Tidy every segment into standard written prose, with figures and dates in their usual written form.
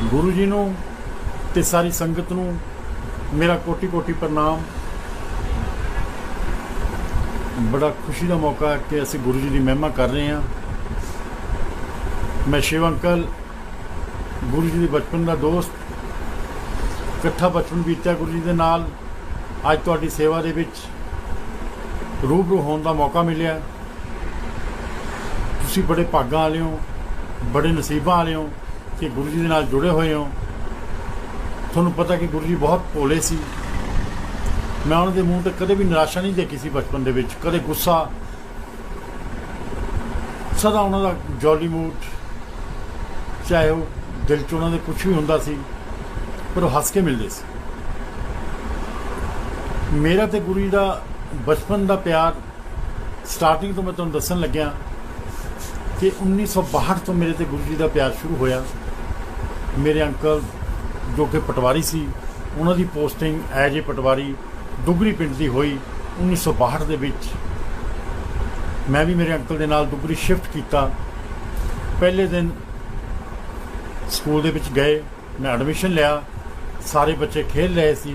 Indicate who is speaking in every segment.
Speaker 1: गुरु जी नूं ते सारी संगत नूं मेरा कोटि कोटि प्रणाम। बड़ा खुशी का मौका है कि असीं गुरु जी की महिमा कर रहे हैं। मैं शिव अंकल गुरु जी के बचपन का दोस्त, इकट्ठा बचपन बीत्या गुरु जी के नाल। अज तुहाडी सेवा दे विच रूबरू होने का मौका मिलिया। तुसीं बड़े भागां वाले हो, बड़े नसीबां वाले हो कि गुरु जी के नाल जुड़े हुए हो। तुहानूं पता कि गुरु जी बहुत भोले सी। मैं उन्होंने मूँह तो कदे भी निराशा नहीं देखी सी बचपन दे विच, कदे गुस्सा, सदा उन्होंने जॉली मूड, चाहे वो दिल च उन्होंने कुछ भी हुंदा सी पर वो हस के मिलते सी। मेरा तो गुरु जी का बचपन का प्यार स्टार्टिंग तो मैं तुहानूं दस्सण लग्या कि 1962 तो मेरे ते गुरु जी का प्यार शुरू होया। मेरे अंकल जो कि पटवारी सी, उन्होंने पोस्टिंग एज ए पटवारी दुगरी पिंड की हुई 1962 दे विच। मैं भी मेरे अंकल दे नाल दुगरी शिफ्ट किया। पहले दिन स्कूल दे विच गए, मैं एडमिशन लिया। सारे बच्चे खेल रहे सी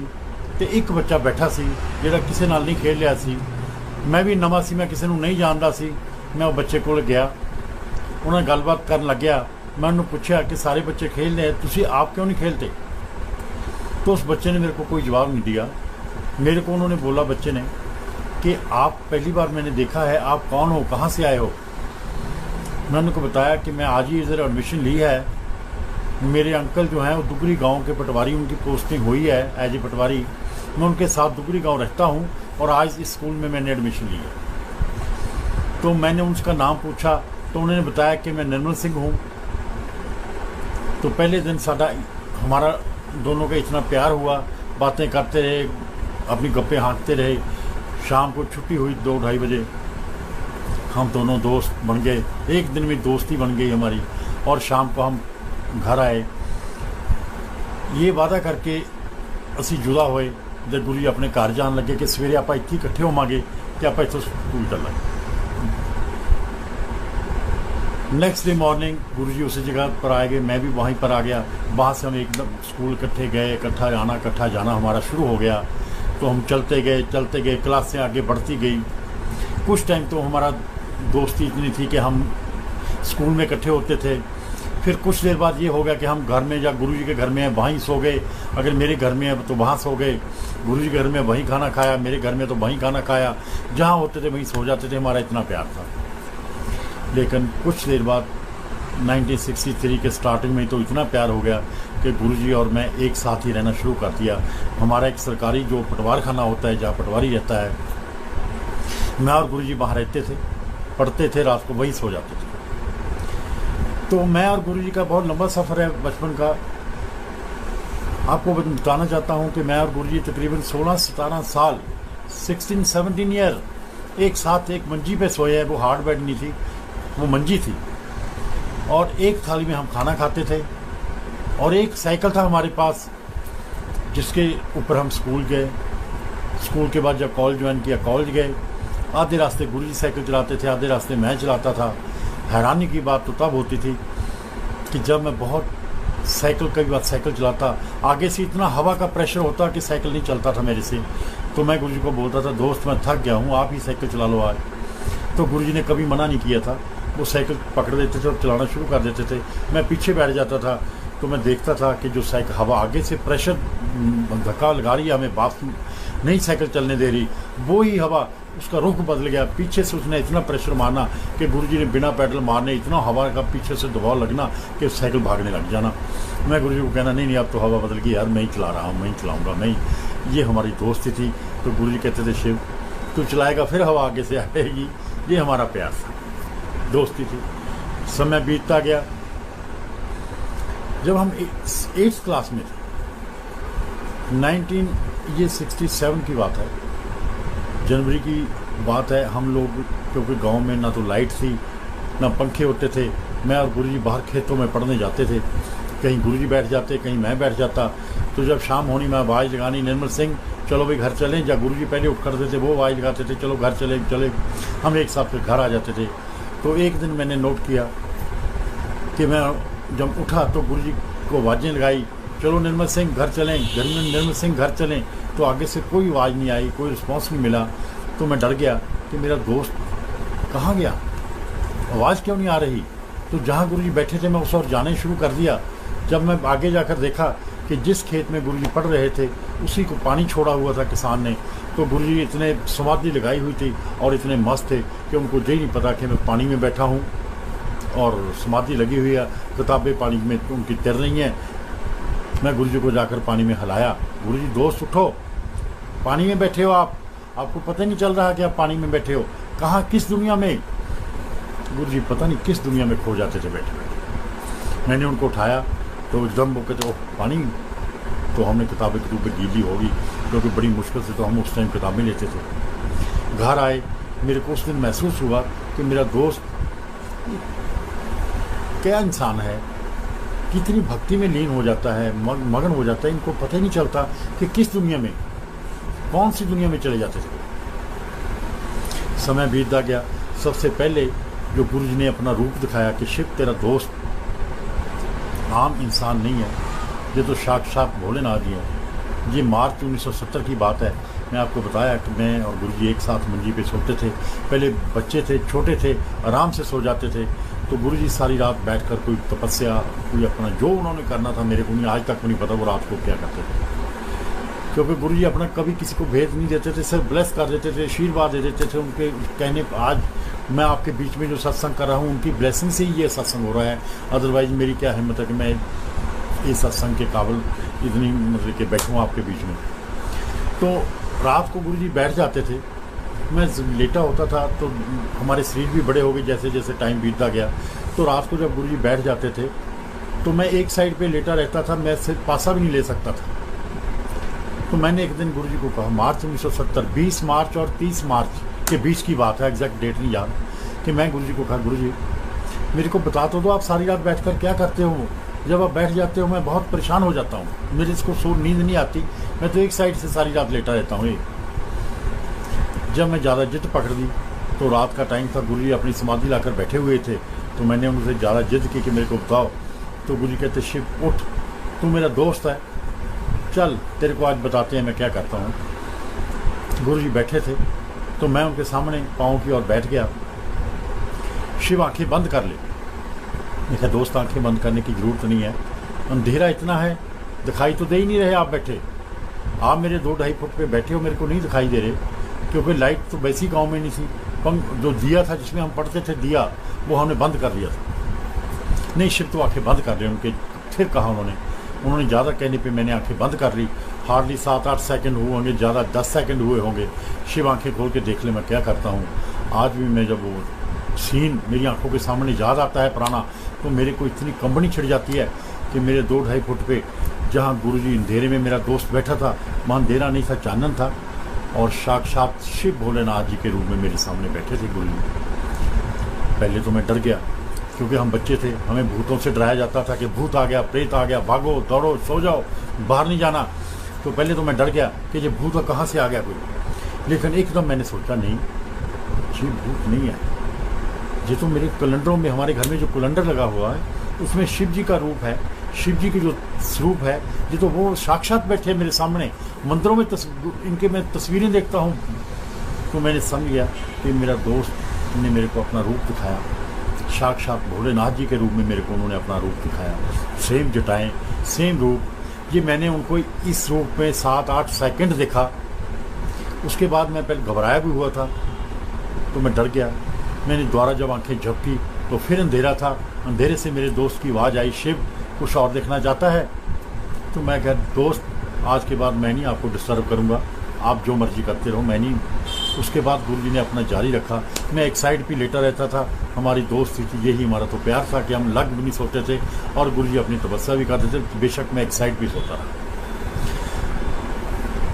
Speaker 1: ते एक बच्चा बैठा सी जिहड़ा किसी नाल नहीं खेल लिया सी। मैं भी नवां सी, मैं किसी नूं नहीं जानदा सी। मैं उस बच्चे कोल गया, उन्हें गलबात करन लग्या। मैं उन्होंने पूछा कि सारे बच्चे खेल रहे हैं, तुसीं आप क्यों नहीं खेलते? तो उस बच्चे ने मेरे को कोई जवाब नहीं दिया। मेरे को उन्होंने बोला बच्चे ने कि आप पहली बार मैंने देखा है, आप कौन हो, कहाँ से आए हो? मैंने उनको बताया कि मैं आज ही इधर एडमिशन ली है। मेरे अंकल जो हैं वो दुगरी गांव के पटवारी, उनकी पोस्टिंग हुई है एज ए पटवारी। मैं उनके साथ दुगरी गांव रहता हूँ और आज इस स्कूल में मैंने एडमिशन ली है। तो मैंने उसका नाम पूछा तो उन्होंने बताया कि मैं निर्मल सिंह हूँ। तो पहले दिन हमारा दोनों का इतना प्यार हुआ, बातें करते रहे, अपनी गप्पे हाँकते रहे। शाम को छुट्टी हुई 2-2:30 बजे, हम दोनों दोस्त बन गए। एक दिन में दोस्ती बन गई हमारी और शाम को हम घर आए। ये वादा करके असी जुदा होए जब गुरु जी अपने घर जान लगे कि सवेरे आप इत्थे इकट्ठे होवांगे कि आप इत्थों स्कूल चलांगे। नेक्स्ट डे मॉर्निंग गुरु जी उसी जगह पर आ गए, मैं भी वहीं पर आ गया। वहाँ से हम एकदम स्कूल इकट्ठे गए, इकट्ठा जाना हमारा शुरू हो गया। तो हम चलते गए, क्लासें आगे बढ़ती गई। कुछ टाइम तो हमारा दोस्ती इतनी थी कि हम स्कूल में इकट्ठे होते थे। फिर कुछ देर बाद ये हो गया कि हम घर में, या गुरु जी के घर में है वहीं सो गए, अगर मेरे घर में है तो वहाँ सो गए। गुरु जी के घर में वहीं खाना खाया, मेरे घर में तो वहीं खाना खाया। जहाँ होते थे वहीं सो जाते थे। हमारा इतना प्यार था। लेकिन कुछ देर बाद 1963 के स्टार्टिंग में तो इतना प्यार हो गया कि गुरुजी और मैं एक साथ ही रहना शुरू कर दिया। हमारा एक सरकारी जो पटवार खाना होता है, जहाँ पटवारी रहता है, मैं और गुरुजी वहाँ रहते थे, पढ़ते थे, रात को वहीं सो जाते थे। तो मैं और गुरुजी का बहुत लंबा सफ़र है बचपन का। आपको बताना चाहता हूँ कि मैं और गुरुजी तकरीबन 16-17 साल, 16-17 ईयर एक साथ एक मंजी पे सोए हैं। वो हार्ड बेड नहीं थी, वो मंजी थी, और एक थाली में हम खाना खाते थे। और एक साइकिल था हमारे पास जिसके ऊपर हम स्कूल गए। स्कूल के बाद जब कॉलेज ज्वाइन किया, कॉलेज गए। आधे रास्ते गुरुजी साइकिल चलाते थे, आधे रास्ते मैं चलाता था। हैरानी की बात तो तब होती थी कि जब मैं बहुत कई बार साइकिल चलाता, आगे से इतना हवा का प्रेशर होता कि साइकिल नहीं चलता था मेरे से। तो मैं गुरुजी को बोलता था, दोस्त मैं थक गया हूँ, आप ही साइकिल चला लो आज। तो गुरुजी ने कभी मना नहीं किया था। वो साइकिल पकड़ देते थे और चलाना शुरू कर देते थे। मैं पीछे बैठ जाता था तो मैं देखता था कि जो साइकिल हवा आगे से प्रेशर धक्का लगा रही है, हमें बात नहीं साइकिल चलने दे रही, वो ही हवा उसका रुख बदल गया। पीछे से उसने इतना प्रेशर मारना कि गुरुजी ने बिना पैडल मारने इतना हवा का पीछे से दबाव लगना कि साइकिल भागने लग जाना। मैं गुरुजी को कहना, नहीं अब तो हवा बदल गई यार, मैं ही चला रहा हूँ, मैं ही चलाऊँगा, मैं ही। ये हमारी दोस्ती थी। तो गुरुजी कहते थे, शिव तू चलाएगा फिर हवा आगे से आएगी। ये हमारा प्यार था, दोस्ती थी। समय बीतता गया। जब हम 8th क्लास में थे, 1967 की बात है, जनवरी की बात है। हम लोग, क्योंकि गांव में ना तो लाइट थी ना पंखे होते थे, मैं और गुरुजी बाहर खेतों में पढ़ने जाते थे। कहीं गुरुजी बैठ जाते, कहीं मैं बैठ जाता। तो जब शाम होनी, मैं आवाज़ लगानी, निर्मल सिंह चलो भाई घर चलें। या गुरुजी पहले उठ करते थे, वो आवाज़ लगाते थे, चलो घर चले। हम एक साथ फिर घर आ जाते थे। तो एक दिन मैंने नोट किया कि मैं जब उठा तो गुरुजी को आवाज़ें लगाई, चलो निर्मल सिंह घर चलें, निर्मल सिंह घर चलें, तो आगे से कोई आवाज़ नहीं आई, कोई रिस्पॉन्स नहीं मिला। तो मैं डर गया कि मेरा दोस्त कहाँ गया, आवाज़ क्यों नहीं आ रही। तो जहाँ गुरुजी बैठे थे मैं उस ओर जाने शुरू कर दिया। जब मैं आगे जाकर देखा कि जिस खेत में गुरुजी पढ़ रहे थे उसी को पानी छोड़ा हुआ था किसान ने। तो गुरुजी इतने समाधि लगाई हुई थी और इतने मस्त थे कि उनको यही नहीं पता कि मैं पानी में बैठा हूँ और समाधि लगी हुई है, किताबें पानी में उनकी तैर रही हैं। मैं गुरुजी को जाकर पानी में हिलाया, गुरुजी दोस्त उठो, पानी में बैठे हो आपको पता नहीं चल रहा कि आप पानी में बैठे हो, कहाँ किस दुनिया में। गुरुजी पता नहीं किस दुनिया में खो जाते थे बैठे बैठे। मैंने उनको उठाया तो एकदम वो कहते पानी, तो हमने किताबें में गीली होगी क्योंकि बड़ी मुश्किल से तो हम उस टाइम किताबें लेते थे। घर आए, मेरे को उस दिन महसूस हुआ कि मेरा दोस्त क्या इंसान है, कितनी भक्ति में लीन हो जाता है, मगन हो जाता है, इनको पता ही नहीं चलता कि किस दुनिया में, कौन सी दुनिया में चले जाते थे। समय बीतता गया। सबसे पहले जो गुरुजी ने अपना रूप दिखाया कि शिव तेरा दोस्त आम इंसान नहीं है, ये तो साक्षात भोलेनाथ जी है। ये मार्च 1970 की बात है। मैं आपको बताया कि मैं और गुरुजी एक साथ मंजी पे सोते थे। पहले बच्चे थे, छोटे थे, आराम से सो जाते थे। तो गुरुजी सारी रात बैठकर कोई तपस्या, कोई अपना जो उन्होंने करना था, मेरे को नहीं, आज तक नहीं पता वो रात को क्या करते थे। क्योंकि गुरुजी अपना कभी किसी को भेद नहीं देते थे, सिर्फ ब्लेस कर देते थे, आशीर्वाद दे देते थे। उनके कहने पर आज मैं आपके बीच में जो सत्संग कर रहा हूँ, उनकी ब्लेसिंग से ही ये सत्संग हो रहा है। अदरवाइज़ मेरी क्या हिम्मत है कि मैं इस सत्संग के काबिल इतनी मतलब कि बैठूँ आपके बीच में। तो रात को गुरुजी बैठ जाते थे, मैं लेटा होता था, तो हमारे शरीर भी बड़े हो गए जैसे जैसे टाइम बीतता गया। तो रात को जब गुरुजी बैठ जाते थे तो मैं एक साइड पे लेटा रहता था, मैं सिर्फ पासा भी नहीं ले सकता था। तो मैंने एक दिन गुरुजी को कहा, मार्च 1970 20 मार्च और 30 मार्च के बीच की बात है, एग्जैक्ट डेट नहीं याद, कि मैं गुरुजी को कहा, गुरुजी मेरे को बता तो दो आप सारी रात बैठकर क्या करते हो। जब आप बैठ जाते हो मैं बहुत परेशान हो जाता हूँ, मेरे इसको सो नींद नहीं आती, मैं तो एक साइड से सारी रात लेटा रहता हूँ। जब मैं ज़्यादा जिद पकड़ दी तो रात का टाइम था, गुरुजी अपनी समाधि लाकर बैठे हुए थे। तो मैंने उनसे ज़्यादा जिद की कि मेरे को बताओ। तो गुरुजी कहते, शिव उठ, तू मेरा दोस्त है, चल तेरे को आज बताते हैं मैं क्या करता हूँ। गुरुजी बैठे थे तो मैं उनके सामने पाँव की ओर बैठ गया। शिव आंखें बंद कर ले। मैं कहा, दोस्त आंखें बंद करने की ज़रूरत नहीं है, अंधेरा इतना है, दिखाई तो दे ही नहीं रहे आप बैठे, आप मेरे 2-2.5 फुट पे बैठे हो, मेरे को नहीं दिखाई दे रहे, क्योंकि लाइट तो वैसी गांव में नहीं थी। जो दिया था जिसमें हम पढ़ते थे, दिया वो हमने बंद कर दिया था। नहीं, शिव तो आंखें बंद कर रहे उनके। फिर कहा उन्होंने ज़्यादा कहने पे मैंने आंखें बंद कर ली। हार्डली 7-8 सेकंड हुए होंगे, ज़्यादा 10 सेकंड हुए होंगे। शिव आंखें खोल के देख ले मैं क्या करता हूँ। आज भी मैं जब वो सीन मेरी आंखों के सामने याद आता है पुराना, तो मेरे को इतनी कंबनी छिड़ जाती है कि मेरे 2-2.5 फुट पे जहाँ गुरुजी अंधेरे में मेरा दोस्त बैठा था, वहाँ अंधेरा नहीं था, चानन था, और साक्षात शिव भोलेनाथ जी के रूप में मेरे सामने बैठे थे गुरुजी। पहले तो मैं डर गया, क्योंकि हम बच्चे थे, हमें भूतों से डराया जाता था कि भूत आ गया, प्रेत आ गया, भागो दौड़ो सो जाओ, बाहर नहीं जाना। तो पहले तो मैं डर गया कि ये भूत कहाँ से आ गया कोई। लेकिन एकदम मैंने सोचा, नहीं, ये भूत नहीं है, ये तो मेरे कैलेंडरों में, हमारे घर में जो कैलेंडर लगा हुआ है उसमें शिव जी का रूप है, शिव जी की जो स्वरूप है, ये तो वो साक्षात बैठे मेरे सामने। मंदिरों में इनके मैं तस्वीरें देखता हूँ। तो मैंने समझ गया कि मेरा दोस्त ने मेरे को अपना रूप दिखाया, साक्षात भोलेनाथ जी के रूप में मेरे को उन्होंने अपना रूप दिखाया। सेम जटाएं, सेम रूप। ये मैंने उनको इस रूप में 7-8 सेकंड देखा। उसके बाद मैं पहले घबराया भी हुआ था, तो मैं डर गया। मैंने दोबारा जब आंखें झपकी तो फिर अंधेरा था। अंधेरे से मेरे दोस्त की आवाज़ आई, शिव कुछ और देखना चाहता है। तो मैं कहा, दोस्त आज के बाद मैं नहीं आपको डिस्टर्ब करूँगा, आप जो मर्जी करते रहो, मैं नहीं। उसके बाद गुरुजी ने अपना जारी रखा। मैं एक साइड पे लेटा रहता था। हमारी दोस्ती थी, यही हमारा तो प्यार था कि हम लग भी नहीं सोते थे, और गुरुजी अपनी तपस्या भी करते थे। बेशक मैं एक साइड पे सोता रहा।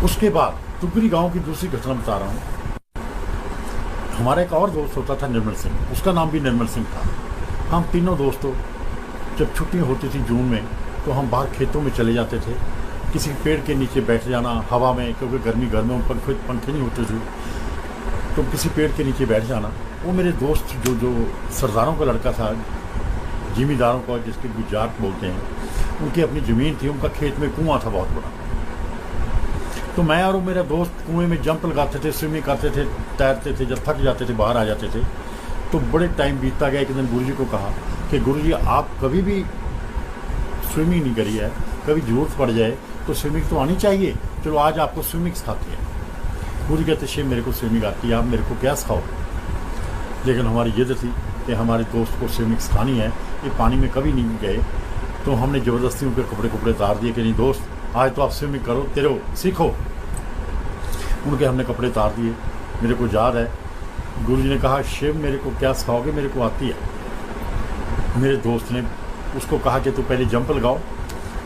Speaker 1: उसके बाद टुकरी गांव की दूसरी घटना बता रहा हूँ। हमारा एक और दोस्त होता था निर्मल सिंह, उसका नाम भी निर्मल सिंह था। हम तीनों दोस्तों जब छुट्टी होती थी जून में, तो हम बाहर खेतों में चले जाते थे, किसी पेड़ के नीचे बैठ जाना हवा में, क्योंकि गर्मी घर में पंखे नहीं होते थे, तो किसी पेड़ के नीचे बैठ जाना। वो मेरे दोस्त जो सरदारों का लड़का था, जिमीदारों का, जिसके गुजरात बोलते हैं, उनकी अपनी ज़मीन थी, उनका खेत में कुआं था बहुत बड़ा। तो मैं और मेरा दोस्त कुएं में जंप लगाते थे, स्विमिंग करते थे, तैरते थे। जब थक जाते थे बाहर आ जाते थे। तो बड़े टाइम बीतता गया। एक दिन गुरुजी को कहा कि गुरुजी आप कभी भी स्विमिंग नहीं करी है, कभी ज़रूरत पड़ जाए तो स्विमिंग तो आनी चाहिए, चलो आज आपको स्विमिंग सिखाते हैं। गुरुजी कहते शिव मेरे को स्विमिंग आती है, आप मेरे को क्या सिखाओ। लेकिन हमारी जिद थी कि हमारे दोस्त को स्विमिंग सिखानी है, ये पानी में कभी नहीं गए। तो हमने ज़बरदस्ती उनके कपड़े उतार दिए कि नहीं दोस्त आज तो आप स्विमिंग करो, तेरे सीखो। उनके हमने कपड़े उतार दिए। मेरे को याद है गुरुजी ने कहा शिव मेरे को क्या सिखाओगे, मेरे को आती है। मेरे दोस्त ने उसको कहा कि तू पहले जंप लगाओ,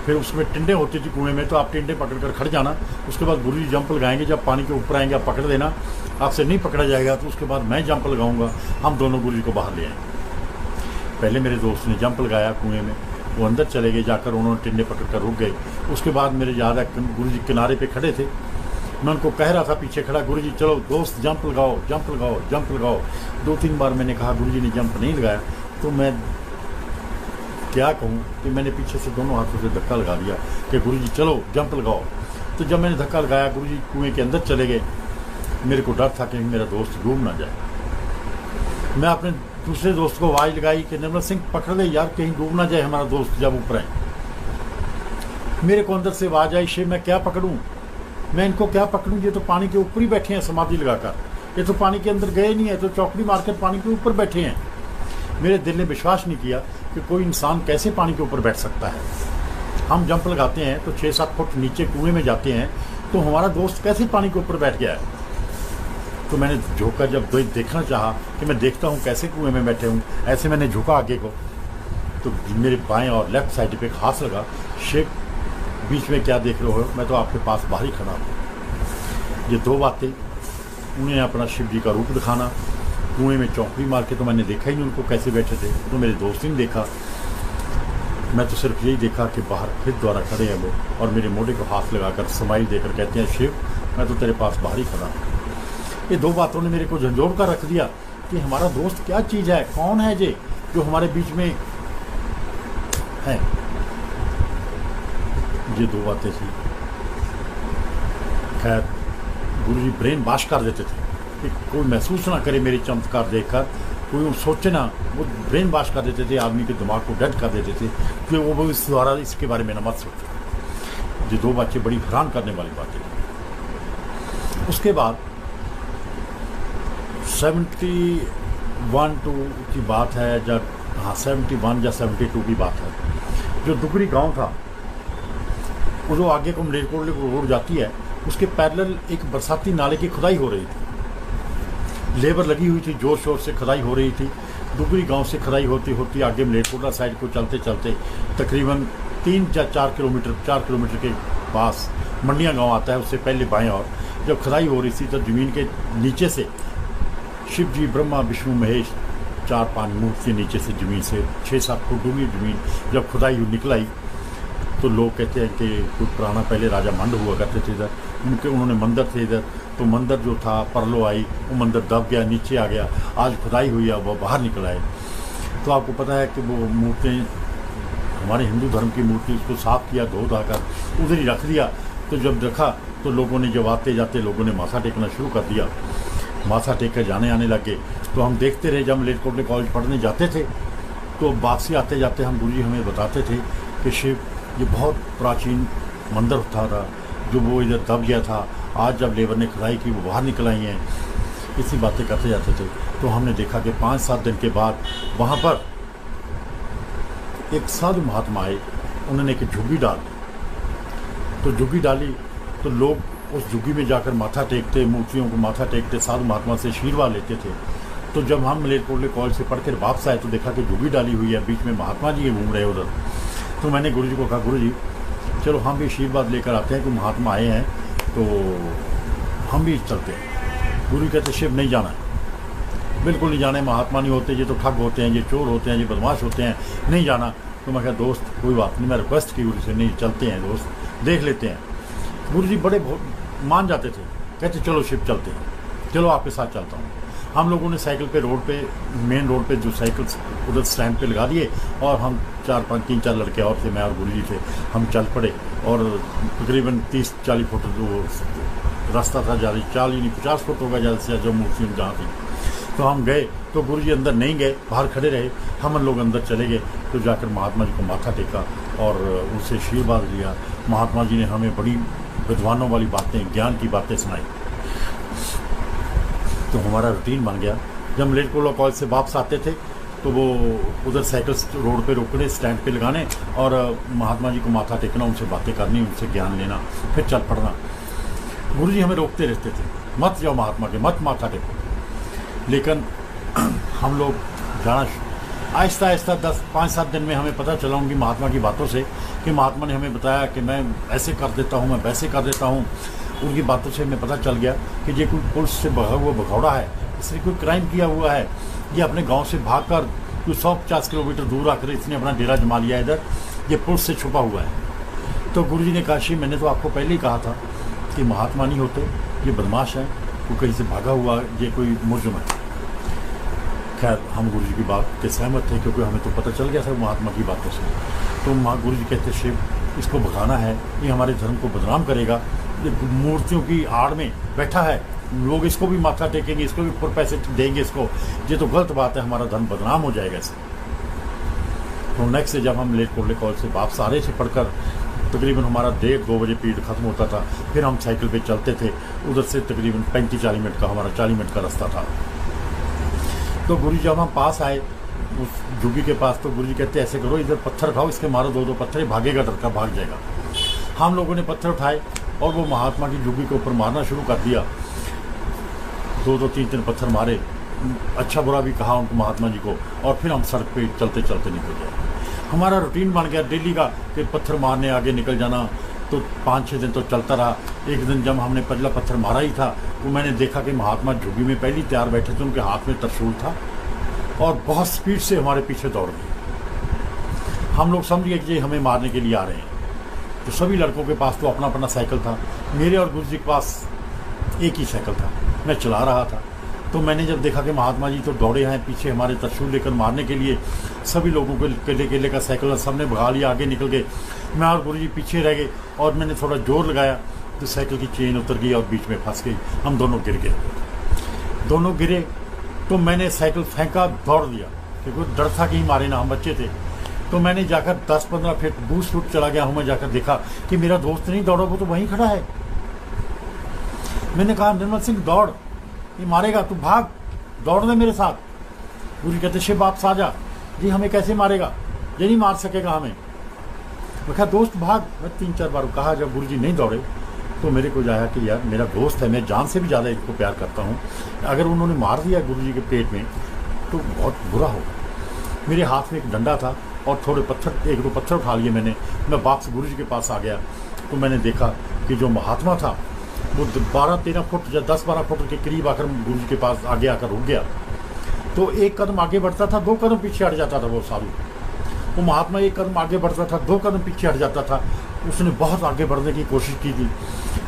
Speaker 1: फिर उसमें टिंडे होती थी कुएं में, तो आप टिंडे पकड़ कर खड़ जाना। उसके बाद गुरुजी जंप लगाएंगे, जब पानी के ऊपर आएंगे आप पकड़ देना, आपसे नहीं पकड़ा जाएगा तो उसके बाद मैं जंप लगाऊंगा, हम दोनों गुरुजी को बाहर ले आएंगे। पहले मेरे दोस्त ने जंप लगाया कुएं में, वो अंदर चले गए, जाकर उन्होंने टिंडे पकड़ कर रुक गए। उसके बाद मेरे याद है गुरुजी किनारे पे खड़े थे, मैं उनको कह रहा था पीछे खड़ा, गुरुजी चलो दोस्त जंप लगाओ, जंप लगाओ, जंप लगाओ। 2-3 बार मैंने कहा, गुरुजी ने जंप नहीं लगाया। तो मैं क्या कहूँ कि मैंने पीछे से दोनों हाथों से धक्का लगा दिया कि गुरुजी चलो जंप लगाओ। तो जब मैंने धक्का लगाया, गुरुजी कुएं के अंदर चले गए। मेरे को डर था कि मेरा दोस्त डूब ना जाए। मैं अपने दूसरे दोस्त को आवाज़ लगाई कि निर्मल सिंह पकड़ ले यार, कहीं डूब ना जाए हमारा दोस्त जब ऊपर आए। मेरे को अंदर से आवाज़ आई, शिव मैं क्या पकड़ूं, मैं इनको क्या पकड़ूं, ये तो पानी के ऊपर ही बैठे हैं समाधि लगाकर, ये तो पानी के अंदर गए नहीं है, तो चौकड़ी मार कर पानी के ऊपर बैठे हैं। मेरे दिल ने विश्वास नहीं किया कि कोई इंसान कैसे पानी के ऊपर बैठ सकता है। हम जंप लगाते हैं तो 6-7 फुट नीचे कुएं में जाते हैं, तो हमारा दोस्त कैसे पानी के ऊपर बैठ गया है। तो मैंने झुककर जब देखना चाहा कि मैं देखता हूँ कैसे कुएं में बैठे हूँ, ऐसे मैंने झुका आगे को, तो मेरे बाएं और लेफ्ट साइड पे एक हाथ लगा। शिव बीच में क्या देख रहे हो, मैं तो आपके पास बाहर ही खड़ा हूँ। ये 2 बातें, उन्हें अपना शिव जी का रूप दिखाना, कुएं में चौकड़ी मार के तो मैंने देखा ही नहीं उनको कैसे बैठे थे, तो मेरे दोस्त ने देखा। मैं तो सिर्फ यही देखा कि बाहर फिर द्वारा खड़े हैं वो, और मेरे मोढ़े को हाथ लगाकर स्माइल देकर कहते हैं शिव मैं तो तेरे पास बाहर ही खड़ा हूँ। ये 2 बातों ने मेरे को झंझोड़ कर रख दिया कि हमारा दोस्त क्या चीज़ है, कौन है ये जो हमारे बीच में है। ये 2 बातें थी। खैर गुरुजी ब्रेन वॉश कर देते थे कि कोई महसूस ना करे मेरे चमत्कार देखकर, कोई सोचे ना, वो ब्रेन वॉश कर देते थे, आदमी के दिमाग को डेड कर देते थे कि वो इस द्वारा इसके बारे में न मत सोचो। ये 2 बातें बड़ी हैरान करने वाली बातें थी। उसके बाद 71 की बात है, जब 71 या 72 की बात है, जो दुगरी गांव था, वो जो आगे को मलेरकोटले को रोड जाती है, उसके पैरेलल एक बरसाती नाले की खुदाई हो रही थी। लेबर लगी हुई थी, जोर शोर से खुदाई हो रही थी। दुगरी गांव से खुदाई होती होती आगे मलेरकोटला साइड को चलते चलते तकरीबन 3 या 4 किलोमीटर के पास मंडियाँ गाँव आता है। उससे पहले बाएँ और जब खुदाई हो रही थी तो ज़मीन के नीचे से शिव जी, ब्रह्मा, विष्णु, महेश, 4-5 मूर्ति नीचे से ज़मीन से 6-7 फुट डूंगी ज़मीन जब खुदाई निकल आई, तो लोग कहते हैं कि कुछ पुराना पहले राजा मंड हुआ करते थे इधर, उन्होंने मंदिर थे इधर, तो मंदिर जो था परलो आई, वो मंदिर दब गया, नीचे आ गया। आज खुदाई हुई है, वो बाहर निकल आए। तो आपको पता है कि वो मूर्ति हमारे हिंदू धर्म की मूर्ति, उसको साफ़ किया, धो धा कर उधर ही रख दिया। तो जब रखा तो लोगों ने, जब आते जाते लोगों ने माथा टेकना शुरू कर दिया, माथा टेक कर जाने आने लगे। तो हम देखते रहे, जब मलेरकोटले कॉलेज पढ़ने जाते थे तो वापसी आते जाते हम गुरुजी हमें बताते थे कि शिव ये बहुत प्राचीन मंदिर था जो वो इधर दब गया था, आज जब लेबर ने खुदाई की वो बाहर निकल आई हैं। इसी बातें करते जाते थे। तो हमने देखा कि 5-7 दिन के बाद वहाँ पर एक साधु महात्मा आए, उन्होंने एक झुग्गी डाली। तो झुग्गी डाली तो लोग उस झुग्गी में जाकर माथा टेकते, मूर्तियों को माथा टेकते, साधु महात्मा से आशीर्वाद लेते थे। तो जब हम मलेरकोटले कॉलेज से पढ़कर वापस आए तो देखा कि झुग्गी डाली हुई है, बीच में महात्मा जी घूम रहे उधर। तो मैंने गुरुजी को कहा, गुरुजी चलो हम भी आशीर्वाद लेकर आते हैं कि महात्मा आए हैं तो हम भी चलते हैं। गुरु कहते शिव नहीं जाना है, बिल्कुल नहीं जाना है, महात्मा नहीं होते, ये तो ठग होते हैं, ये चोर होते हैं, ये बदमाश होते हैं, नहीं जाना। तो मैं कहा दोस्त कोई बात नहीं, मैं रिक्वेस्ट की गुरु से, नहीं चलते हैं दोस्त, देख लेते हैं। गुरु जी बड़े मान जाते थे, कहते चलो शिव चलते हैं, चलो आपके साथ चलता हूँ। हम लोगों ने साइकिल पे रोड पे, मेन रोड पे जो साइकिल उधर स्टैंड पे लगा दिए, और हम 3-4 लड़के और थे, मैं और गुरुजी थे, हम चल पड़े। और तकरीबन 30-40 फुट जो रास्ता था, ज़्यादा 40 नहीं 50 फुट होगा ज़्यादा से ज़्यादा, जो मूर्ति जहाँ थी। तो हम गए तो गुरुजी अंदर नहीं गए, बाहर खड़े रहे। हम लोग अंदर चले गए तो जाकर महात्मा जी को माथा टेका और उनसे आशीर्वाद लिया। महात्मा जी ने हमें बड़ी विद्वानों वाली बातें, ज्ञान की बातें सुनाई। तो हमारा रूटीन बन गया। जब मलेरकोटला कॉलेज से वापस आते थे तो वो उधर साइकिल रोड पे रोकने, स्टैंड पे लगाने और महात्मा जी को माथा टेकना, उनसे बातें करनी, उनसे ज्ञान लेना, फिर चल पड़ना। गुरुजी हमें रोकते रहते थे, मत जाओ महात्मा के, मत माथा टेको। लेकिन हम लोग जाना आहिस्ता आहिस्ता 5-7 दिन में हमें पता चला उनकी महात्मा की बातों से कि महात्मा ने हमें बताया कि मैं ऐसे कर देता हूँ, मैं वैसे कर देता हूँ। उनकी बातों से हमें पता चल गया कि ये कोई पुलिस से भगा हुआ भगौड़ा है, इसने कोई क्राइम किया हुआ है, ये अपने गांव से भागकर कोई 150 किलोमीटर दूर आकर इसने अपना डेरा जमा लिया इधर, ये पुलिस से छुपा हुआ है। तो गुरुजी ने कहा, श्री मैंने तो आपको पहले ही कहा था कि महात्मा नहीं होते, ये बदमाश है, वो कहीं से भागा हुआ, ये कोई मुजरिम है। खैर हम गुरुजी की बात के सहमत थे, क्योंकि हमें तो पता चल गया था महात्मा की बातों से। तो गुरुजी कहते, शिव इसको भगाना है, ये हमारे धर्म को बदनाम करेगा, ये मूर्तियों की आड़ में बैठा है, लोग इसको भी माथा टेकेंगे, इसको भी पैसे देंगे इसको, ये तो गलत बात है, हमारा धर्म बदनाम हो जाएगा इससे। तो नेक्स्ट जब हम मलेरकोटला कॉलेज से वापस आ रहे थे पढ़कर, तकरीबन हमारा 1:30-2 बजे पीरियड ख़त्म होता था, फिर हम साइकिल पे चलते थे। उधर से तकरीबन 35-40 मिनट का, हमारा 40 मिनट का रास्ता था। तो गुरुजी जब हम पास आए उस झुग्गी के पास, तो गुरुजी कहते ऐसे करो, इधर पत्थर उठाओ, इसके मारो 2-2 पत्थर, भागेगा, डर का भाग जाएगा। हम लोगों ने पत्थर उठाए और वो महात्मा की झुग्गी के ऊपर मारना शुरू कर दिया। 2-2, 3-3 पत्थर मारे, अच्छा बुरा भी कहा उनको, महात्मा जी को, और फिर हम सड़क पे चलते चलते निकल गए। हमारा रूटीन बन गया डेली का कि पत्थर मारने आगे निकल जाना। तो 5-6 दिन तो चलता रहा। एक दिन जब हमने पहला पत्थर मारा ही था, तो मैंने देखा कि महात्मा झुग्गी में पहले तैयार बैठे थे, उनके हाथ में त्रिशूल था और बहुत स्पीड से हमारे पीछे दौड़ गए। हम लोग समझ गए कि ये हमें मारने के लिए आ रहे हैं। तो सभी लड़कों के पास तो अपना अपना साइकिल था, मेरे और गुरुजी के पास एक ही साइकिल था, मैं चला रहा था। तो मैंने जब देखा कि महात्मा जी तो दौड़े हैं पीछे हमारे त्रिशूल लेकर मारने के लिए, सभी लोगों को केले का साइकिल सबने भगा लिया, आगे निकल गए, मैं और गुरुजी पीछे रह गए। और मैंने थोड़ा जोर लगाया तो साइकिल की चेन उतर गई और बीच में फंस गई, हम दोनों गिर गए। दोनों गिरे तो मैंने साइकिल फेंका, दौड़ दिया, क्योंकि डर था कहीं मारे ना, हम बच्चे थे। तो मैंने जाकर 10-15 फीट 20 फुट चला गया हूँ मैं, जाकर देखा कि मेरा दोस्त नहीं दौड़ा, वो तो वहीं खड़ा है। मैंने कहा, निर्मल सिंह दौड़, ये मारेगा, तू भाग, दौड़ ले मेरे साथ। गुरुजी कहते, शिव वापस आ जा। जी हमें कैसे मारेगा, ये नहीं मार सकेगा हमें। मैं कहा, दोस्त भाग। मैं 3-4 बार कहा। जब गुरुजी नहीं दौड़े तो मेरे को जाया कि यार मेरा दोस्त है, मैं जान से भी ज़्यादा इसको प्यार करता हूँ, अगर उन्होंने मार दिया गुरुजी के पेट में तो बहुत बुरा होगा। मेरे हाथ में एक डंडा था और थोड़े पत्थर, 1-2 पत्थर उठा लिए मैंने। मैं वापस गुरुजी के पास आ गया तो मैंने देखा कि जो महात्मा था वो 12-13 फुट या 10-12 फुट के करीब आकर गुरुजी के पास आगे आकर रुक गया। तो 1 कदम आगे बढ़ता था, 2 कदम पीछे हट जाता था। वो साधु, वो महात्मा 1 कदम आगे बढ़ता था, 2 कदम पीछे हट जाता था। उसने बहुत आगे बढ़ने की कोशिश की थी,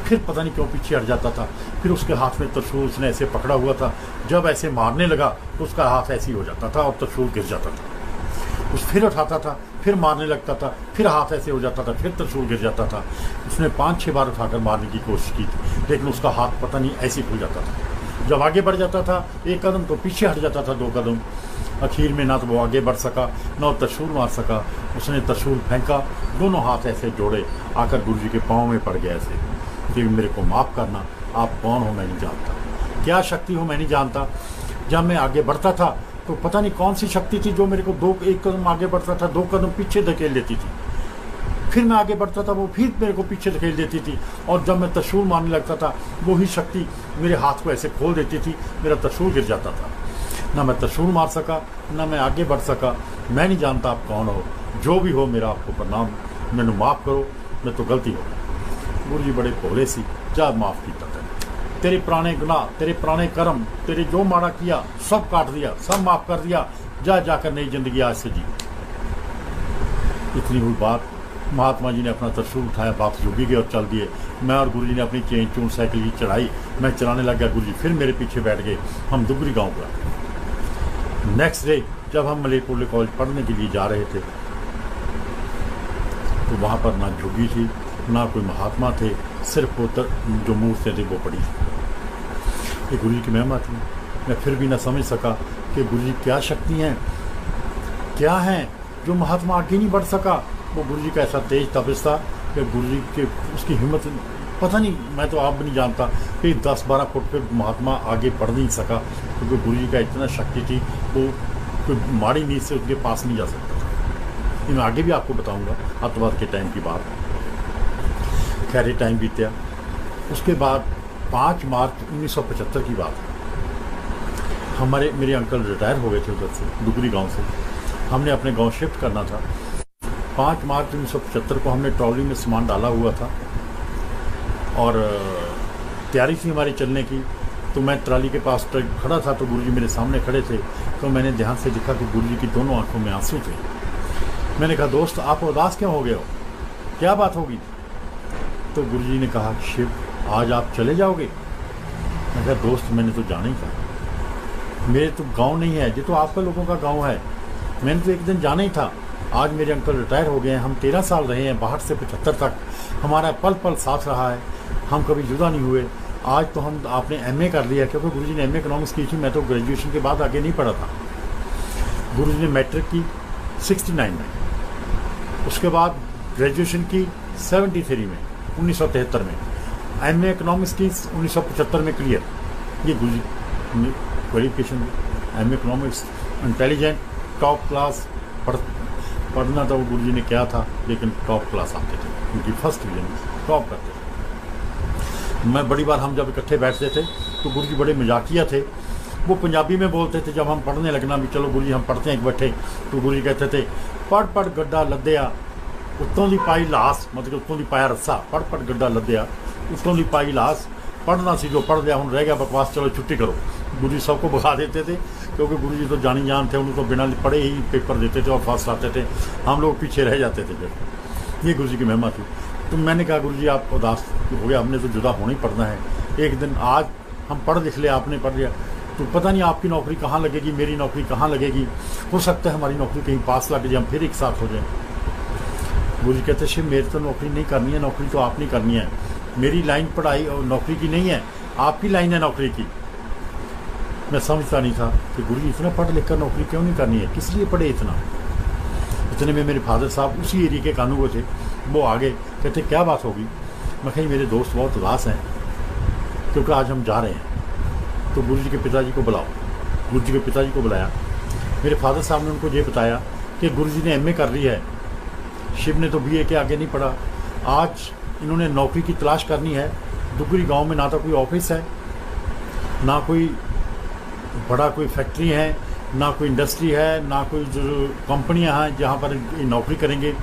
Speaker 1: फिर पता नहीं क्यों पीछे हट जाता था। फिर उसके हाथ में त्रिशूल उसने ऐसे पकड़ा हुआ था, जब ऐसे मारने लगा तो उसका हाथ ऐसे ही हो जाता था और त्रिशूल गिर जाता था। उस फिर उठाता था, फिर मारने लगता था, फिर हाथ ऐसे हो जाता था, फिर त्रिशूल गिर जाता था। उसने 5-6 बार उठाकर मारने की कोशिश की थी, लेकिन उसका हाथ पता नहीं ऐसे खुल जाता था। जब आगे बढ़ जाता था 1 कदम तो पीछे हट जाता था 2 कदम। आखिर में ना तो वो आगे बढ़ सका, ना त्रिशूल मार सका। उसने त्रिशूल फेंका, दोनों हाथ ऐसे जोड़े, आकर गुरुजी के पाँव में पड़ गया ऐसे कि मेरे को माफ़ करना, आप कौन हो मैं नहीं जानता, क्या शक्ति हो मैं नहीं जानता। जब मैं आगे बढ़ता था तो पता नहीं कौन सी शक्ति थी जो मेरे को 1 कदम आगे बढ़ता था, 2 कदम पीछे धकेल देती थी। फिर मैं आगे बढ़ता था, वो फिर मेरे को पीछे धकेल देती थी। और जब मैं त्रिशूल मारने लगता था, वही शक्ति मेरे हाथ को ऐसे खोल देती थी, मेरा त्रिशूल गिर जाता था। ना मैं त्रिशूल मार सका, ना मैं आगे बढ़ सका। मैं नहीं जानता आप कौन हो, जो भी हो मेरा आपको प्रणाम, मैंने माफ़ करो, मैं तो गलती हो गई। गुरुजी बड़े भोले सी, जा माफ़ किया तेरे पुराने गुनाह, तेरे पुराने कर्म, तेरे जो माड़ा किया सब काट दिया, सब माफ़ कर दिया, जा जाकर नई जिंदगी आज से जी। इतनी हुई बात। महात्मा जी ने अपना त्रिशूल उठाया, वापस जोगी गए और चल दिए। मैं और गुरु जी ने अपनी चेन चून साइकिल की चढ़ाई, मैं चलाने लग गया, गुरु जी फिर मेरे पीछे बैठ गए। हम दुगरी गाँव पर नेक्स्ट डे जब हम मलेरकोटले कॉलेज पढ़ने के लिए जा रहे थे तो वहाँ पर ना झुग्गी थी ना कोई महात्मा थे, सिर्फ वो जो मूर्तें थे वो पड़ी। ये गुरु जी की महिमा थी। मैं फिर भी ना समझ सका कि गुरु जी क्या शक्ति हैं, क्या हैं जो महात्मा आगे नहीं बढ़ सका। वो गुरु जी का ऐसा तेज तपस था कि गुरु जी के उसकी हिम्मत पता नहीं, मैं तो आप भी नहीं जानता कि 10-12 फुट पे महात्मा आगे बढ़ नहीं सका, क्योंकि गुरु जी का इतना शक्ति थी, वो कोई माड़ी नींद से उसके पास नहीं जा सकता था। मैं आगे भी आपको बताऊंगा अतवाद के टाइम की बात। खैर टाइम बीतया। उसके बाद 5 मार्च 1975 की बात है। मेरे अंकल रिटायर हो गए थे उधर से, डुगरी गांव से। हमने अपने गांव शिफ्ट करना था। 5 मार्च 1975 को हमने ट्रॉली में सामान डाला हुआ था और तैयारी थी हमारी चलने की। तो मैं ट्रॉली के पास खड़ा था तो गुरुजी मेरे सामने खड़े थे। तो मैंने ध्यान से देखा कि गुरुजी की दोनों आंखों में आंसू थे। मैंने कहा, दोस्त आप उदास क्यों हो गए हो, क्या बात होगी? तो गुरुजी ने कहा, शिव आज आप चले जाओगे? मैं कहा, दोस्त मैंने तो जाना ही था, मेरे तो गांव नहीं है, ये तो आपका लोगों का गांव है, मैंने तो एक दिन जाना ही था। आज मेरे अंकल रिटायर हो गए हैं, हम 13 साल रहे हैं, 62 से 75 तक हमारा पल पल साथ रहा है, हम कभी जुदा नहीं हुए। आज तो हम आपने एमए कर लिया, क्योंकि गुरुजी ने एमए इकोनॉमिक्स की थी, मैं तो ग्रेजुएशन के बाद आगे नहीं पढ़ा था। गुरुजी ने मैट्रिक की 69 में, उसके बाद ग्रेजुएशन की 73 में 1973 में, एमए इकोनॉमिक्स की 1975 में क्लियर। ये गुरुजी ने qualification, MA economics, intelligent, top class पढ़ना था वो गुरुजी ने क्या था, लेकिन टॉप क्लास आते थे, उनकी फर्स्ट डिवीजन टॉप करते थे। मैं बड़ी बार हम जब इकट्ठे बैठते थे तो गुरुजी बड़े मजाकिया थे, वो पंजाबी में बोलते थे। जब हम पढ़ने लगना भी चलो गुरुजी हम पढ़ते हैं बैठे, तो गुरुजी कहते थे, पढ़ पढ़ गड्ढा लद्दिया उत्तों दी पाई लास, मतलब उत्तों दी पाया रस्सा, पढ़ पढ़ गड्ढा लद्दिया उत्तों दी पाई लास, पढ़ना सी जो पढ़ लिया, हम रह गया बकवास, चलो छुट्टी करो। गुरुजी सबको भगा देते थे, क्योंकि गुरुजी तो जानी जान थे, उनको बिना पढ़े ही पेपर देते थे और फर्स्ट आते थे, हम लोग पीछे रह जाते थे। फिर ये गुरुजी की महिमा थी। तो मैंने कहा, गुरुजी आप उदास हो गया, हमने तो जुदा होना ही पड़ना है एक दिन। आज हम पढ़ लिख लिया, आपने पढ़ लिया, तो पता नहीं आपकी नौकरी कहाँ लगेगी, मेरी नौकरी कहाँ लगेगी, हो सकता है हमारी नौकरी कहीं पास लग जाए, हम फिर एक साथ हो जाए। गुरुजी कहते, शिव मेरी तो नौकरी नहीं करनी है, नौकरी तो आप नहीं करनी है, मेरी लाइन पढ़ाई और नौकरी की नहीं है, आपकी लाइन है नौकरी की। मैं समझता नहीं था कि गुरुजी इतना पढ़ लिख कर नौकरी क्यों नहीं करनी है, किस लिए पढ़े इतना। इतने में मेरे फादर साहब उसी एरिया के कानू को थे, वो आगे कहते, क्या बात होगी? मैं कहीं मेरे दोस्त बहुत उदास हैं क्योंकि आज हम जा रहे हैं। तो गुरुजी के पिताजी को बुलाओ। गुरुजी के पिताजी को बुलाया। मेरे फादर साहब ने उनको ये बताया कि गुरुजी ने एमए कर ली है, शिव ने तो बीए के आगे नहीं पढ़ा, आज इन्होंने नौकरी की तलाश करनी है। डुगरी गांव में ना तो कोई ऑफिस है, ना कोई बड़ा कोई फैक्ट्री है, ना कोई इंडस्ट्री है, ना कोई जो कंपनियां हैं जहां पर ये नौकरी करेंगे।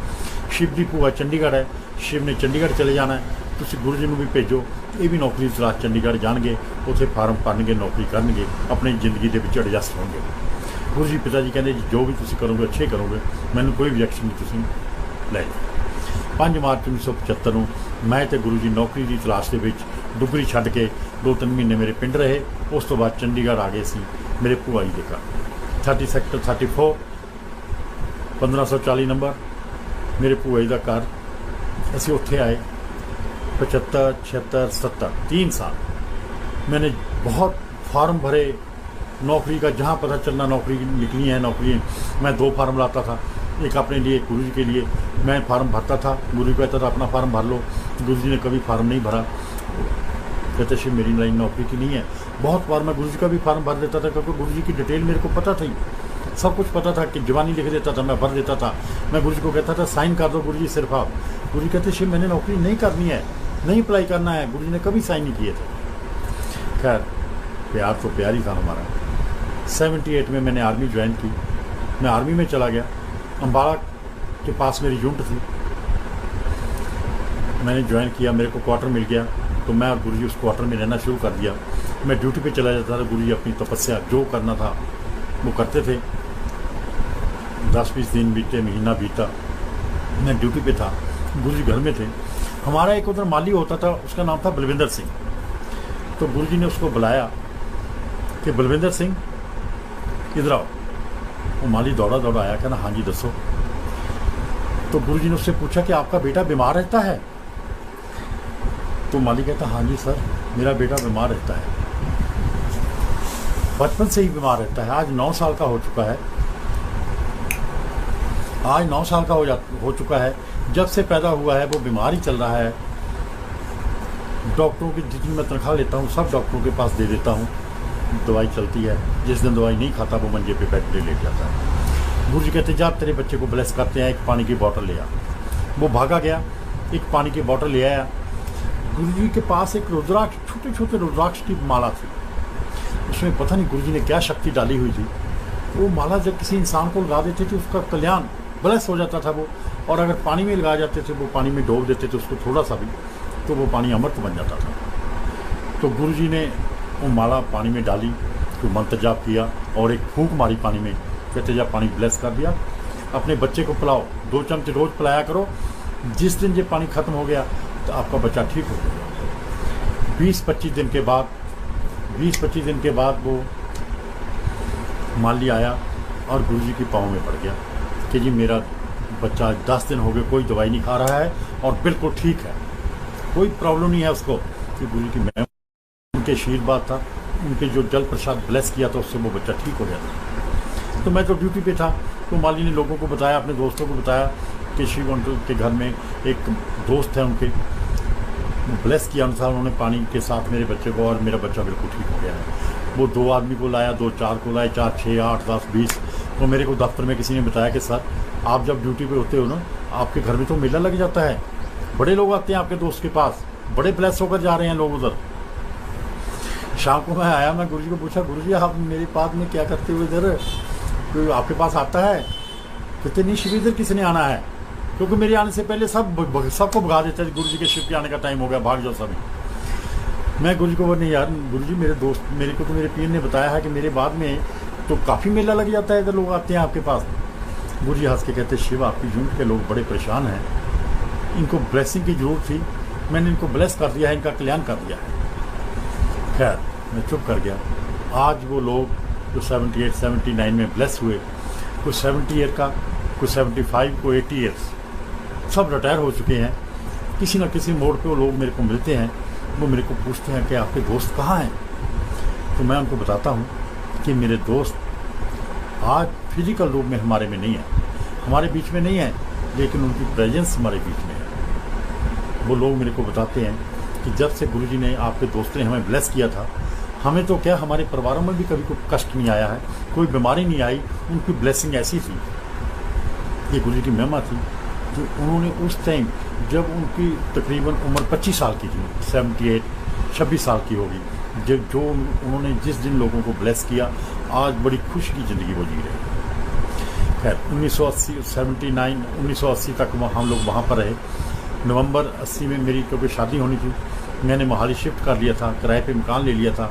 Speaker 1: शिव दी भूआ चंडीगढ़ है, शिव ने चंडीगढ़ चले जाना है, तुम गुरुजी ਨੂੰ भी भेजो, ये भी नौकरी ਦੀ ਤਲਾਸ਼ चंडीगढ़ जाएंगे, ਉੱਥੇ फार्म भरनगे, नौकरी करनगे, अपनी जिंदगी ਦੇ ਵਿੱਚ एडजस्ट होंगे। गुरुजी पिताजी कहते, जी जो भी तुम करोगे अच्छे करोगे, मैंने कोई ऑब्जेक्शन नहीं, तुम ले जाओ। 5 मार्च 1975 ਨੂੰ मैं तो गुरुजी नौकरी की तलाश के डुगरी छड्ड के 2-3 महीने मेरे पिंड रहे। उस तो बाद चंडीगढ़ आ गए सी मेरे भूआ जी के घर, 30 सेक्टर 34 1540 नंबर मेरे भूआ जी का घर। असी उत्थे आए 75, 76, 77 3 साल मैंने बहुत फार्म भरे नौकरी का, जहाँ पता चलना नौकरी निकली है नौकरी। मैं 2 फार्म लाता था, एक अपने लिए, एक गुरुजी के लिए। मैं फार्म भरता था, गुरुजी कहता था अपना फार्म भर लो, गुरुजी ने कभी फार्म नहीं भरा। कहते शिव मेरी लाइन नौकरी की नहीं है। बहुत बार मैं गुरुजी का भी फार्म भर देता था, क्योंकि गुरुजी की डिटेल मेरे को पता थी, सब कुछ पता था कि जवानी लिख देता था, मैं भर देता था। मैं गुरुजी को कहता था साइन कर दो गुरुजी सिर्फ आप। गुरुजी कहते शिव मैंने नौकरी नहीं करनी है, नहीं अप्लाई करना है। गुरुजी ने कभी साइन नहीं किए थे। खैर प्यार तो प्यार ही था हमारा। 78 में मैंने आर्मी ज्वाइन की, मैं आर्मी में चला गया। अम्बाला के पास मेरी यूनिट थी, मैंने ज्वाइन किया, मेरे को क्वार्टर मिल गया, तो मैं और गुरुजी उस क्वार्टर में रहना शुरू कर दिया। मैं ड्यूटी पे चला जाता था, गुरुजी अपनी तपस्या जो करना था वो करते थे। 10-20 दिन बीते, महीना बीता, मैं ड्यूटी पे था। गुरुजी घर में थे। हमारा एक उधर माली होता था, उसका नाम था बलविंदर सिंह। तो गुरुजी ने उसको बुलाया कि बलविंदर सिंह इधर आओ। वो माली दौड़ा दौड़ा आया, कहना हाँ जी दसो। तो गुरुजी ने उससे पूछा कि आपका बेटा बीमार रहता है? तो माली कहता हाँ जी सर, मेरा बेटा बीमार रहता है, बचपन से ही बीमार रहता है। आज 9 साल का हो चुका है, आज 9 साल का हो चुका है। जब से पैदा हुआ है वो बीमार ही चल रहा है। डॉक्टरों की जितनी मैं तनख्वाह लेता हूँ सब डॉक्टरों के पास दे देता हूँ, दवाई चलती है। जिस दिन दवाई नहीं खाता वो मंजे पे बैठ के लेट जाता है। गुरुजी कहते जा तेरे बच्चे को ब्लेस करते हैं, एक पानी की बोतल ले आ। वो भागा गया, एक पानी की बोतल ले आया। गुरुजी के पास एक रुद्राक्ष, छोटे छोटे रुद्राक्ष की माला थी। उसमें पता नहीं गुरुजी ने क्या शक्ति डाली हुई थी। वो माला जब किसी इंसान को लगा देते थे उसका कल्याण ब्लेस हो जाता था वो। और अगर पानी में लगा जाते थे, वो पानी में डोब देते थे उसको थोड़ा सा भी, तो वो पानी अमृत बन जाता था। तो गुरुजी ने वो माला पानी में डाली, तो मंत्र जाप किया और एक फूंक मारी पानी में। कहते जब पानी ब्लेस कर दिया, अपने बच्चे को पिलाओ, 2 चमचे रोज पिलाया करो। जिस दिन ये पानी खत्म हो गया तो आपका बच्चा ठीक हो गया। 20-25 दिन के बाद वो माली आया और गुरुजी के पाँव में पड़ गया कि जी मेरा बच्चा 10 दिन हो गए कोई दवाई नहीं खा रहा है और बिल्कुल ठीक है, कोई प्रॉब्लम नहीं है उसको। कि गुरुजी की मैं उनके आशीर्वाद था, उनके जो जल प्रसाद ब्लेस किया था उससे वो बच्चा ठीक हो गया था। तो मैं तो ड्यूटी पे था, तो माली ने लोगों को बताया, अपने दोस्तों को बताया कि शिव अंकल के घर में एक दोस्त है उनके, ब्लेस किया अनुसार उन्होंने पानी के साथ मेरे बच्चे को, और मेरा बच्चा बिल्कुल ठीक हो गया है। वो 2 आदमी को लाया, 2 4 को लाए, 4 6 8 10 20। तो मेरे को दफ्तर में किसी ने बताया कि सर आप जब ड्यूटी पे होते हो ना, आपके घर में तो मेला लग जाता है, बड़े लोग आते हैं आपके दोस्त के पास, बड़े ब्लेस होकर जा रहे हैं लोग उधर। शाम को मैं आया, मैं गुरुजी को पूछा, गुरुजी आप मेरे पास में क्या करते हो इधर, कोई आपके पास आता है? कहते नहीं शिव इधर किसने आना है, क्योंकि मेरे आने से पहले सबको भगा देते थे। गुरुजी के शिव के आने का टाइम हो गया, भाग जाओ सभी। मैं गुरुजी को बोले यार गुरुजी मेरे दोस्त, मेरे को तो मेरे पीर ने बताया है कि मेरे बाद में तो काफ़ी मेला लग जाता है, इधर लोग आते हैं आपके पास। गुरुजी हंस के कहते शिव आपकी यूनिट के लोग बड़े परेशान हैं, इनको ब्लेसिंग की जरूरत थी, मैंने इनको ब्लेस कर दिया है, इनका कल्याण कर दिया है। खैर मैं चुप कर गया। आज वो लोग जो 78 79 में ब्लेस हुए, कोई 70 ईयर का, कोई 75, कोई 80 ईयर्स, सब रिटायर हो चुके हैं। किसी न किसी मोड़ पे वो लोग मेरे को मिलते हैं, वो मेरे को पूछते हैं कि आपके दोस्त कहाँ हैं। तो मैं उनको बताता हूँ कि मेरे दोस्त आज फिजिकल रूप में हमारे में नहीं है, हमारे बीच में नहीं है, लेकिन उनकी प्रेजेंस हमारे बीच में है। वो लोग मेरे को बताते हैं कि जब से गुरुजी ने, आपके दोस्त ने हमें ब्लेस किया था, हमें तो क्या हमारे परिवारों में भी कभी कोई कष्ट नहीं आया है, कोई बीमारी नहीं आई, उनकी ब्लेसिंग ऐसी थी। ये गुरुजी की महिमा थी जो उन्होंने उस टाइम जब उनकी तकरीबन उम्र 25 साल की थी, 78 26 साल की होगी, जब जो उन्होंने जिस दिन लोगों को ब्लेस किया, आज बड़ी खुशी की ज़िंदगी वो जी रहे। खैर 1980 तक हम लोग वहाँ पर रहे। नवंबर 80 में मेरी क्योंकि शादी होनी थी, मैंने मोहाली शिफ्ट कर लिया था, किराए पे मकान ले लिया था,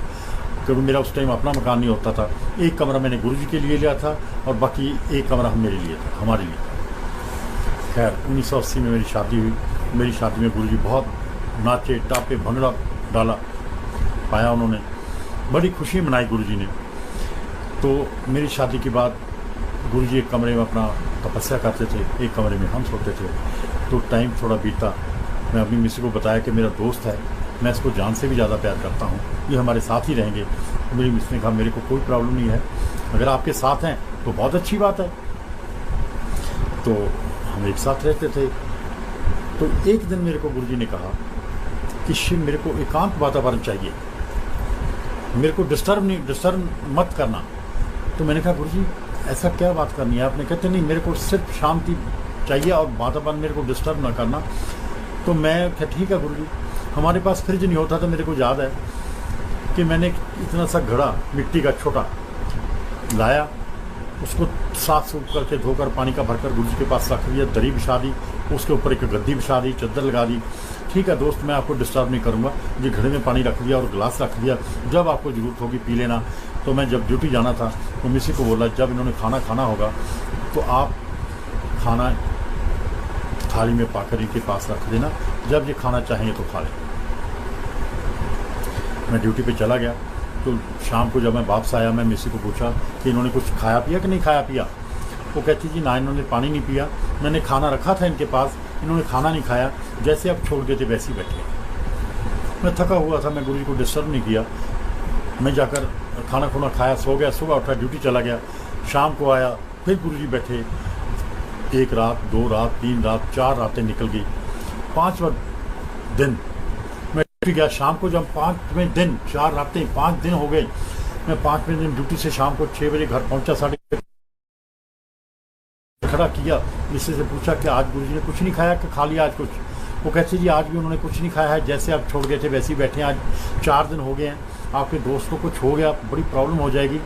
Speaker 1: क्योंकि मेरा उस टाइम अपना मकान नहीं होता था। एक कमरा मैंने गुरुजी के लिए लिया था और बाकी एक कमरा मेरे लिए था, हमारे लिए था। खैर 1980 में मेरी शादी हुई। मेरी शादी में गुरुजी बहुत नाचे टापे, भंगड़ा डाला पाया उन्होंने, बड़ी खुशी मनाई गुरुजी ने। तो मेरी शादी के बाद गुरुजी एक कमरे में अपना तपस्या करते थे, एक कमरे में हम सोते थे। तो टाइम थोड़ा बीता, मैं अपनी मिसी को बताया कि मेरा दोस्त है, मैं इसको जान से भी ज़्यादा प्यार करता हूँ, ये हमारे साथ ही रहेंगे। तो मेरी मिस ने कहा मेरे को कोई प्रॉब्लम नहीं है, अगर आपके साथ हैं तो बहुत अच्छी बात है। तो हम एक साथ रहते थे। तो एक दिन मेरे को गुरुजी ने कहा कि शिव मेरे को एकांत वातावरण चाहिए, मेरे को डिस्टर्ब मत करना। तो मैंने कहा गुरुजी ऐसा क्या बात करनी है आपने? कहते नहीं, मेरे को सिर्फ शांति चाहिए और वातावरण, मेरे को डिस्टर्ब ना करना। तो मैं क्या ठीक है गुरुजी। हमारे पास फ्रिज नहीं होता था, मेरे को याद है कि मैंने इतना सा घड़ा मिट्टी का छोटा लाया, उसको साफ सूफ करके धोकर पानी का भरकर गुरुजी के पास रख दिया, दरी बिछा दी, उसके ऊपर एक गद्दी बिछा दी, चादर लगा दी। ठीक है दोस्त, मैं आपको डिस्टर्ब नहीं करूँगा। ये घड़े में पानी रख दिया और गिलास रख दिया, जब आपको ज़रूरत होगी पी लेना। तो मैं जब ड्यूटी जाना था तो मिसी को बोला जब इन्होंने खाना खाना होगा तो आप खाना थाली में पाकर इनके पास रख देना, जब ये खाना चाहेंगे तो खा लें। मैं ड्यूटी पे चला गया, तो शाम को जब मैं वापस आया, मैं मिसी को पूछा कि इन्होंने कुछ खाया पिया कि नहीं खाया पिया। वो कहती जी ना, इन्होंने पानी नहीं पिया, मैंने खाना रखा था इनके पास, इन्होंने खाना नहीं खाया, जैसे अब छोड़ गए थे वैसे ही बैठे। मैं थका हुआ था, मैं गुरुजी को डिस्टर्ब नहीं किया, मैं जाकर खाना खुना खाया, सो गया, सुबह उठा ड्यूटी चला गया। शाम को आया, फिर गुरुजी बैठे, 1 रात 2 रात 3 रात 4 रातें निकल गई। 5वां दिन मैं ड्यूटी गया, शाम को जब 5वें दिन 4 रातें 5 दिन हो गए, मैं 5वें दिन ड्यूटी से शाम को 6 बजे घर पहुंचा। 6:30 खड़ा किया, इससे से पूछा कि आज गुरुजी ने कुछ नहीं खाया कि खा लिया आज कुछ। वो कहते जी आज भी उन्होंने कुछ नहीं खाया है, जैसे आप छोड़ गए थे वैसे ही बैठे हैं। आज 4 दिन हो गए हैं, आपके दोस्त को कुछ हो गया, बड़ी प्रॉब्लम हो जाएगी,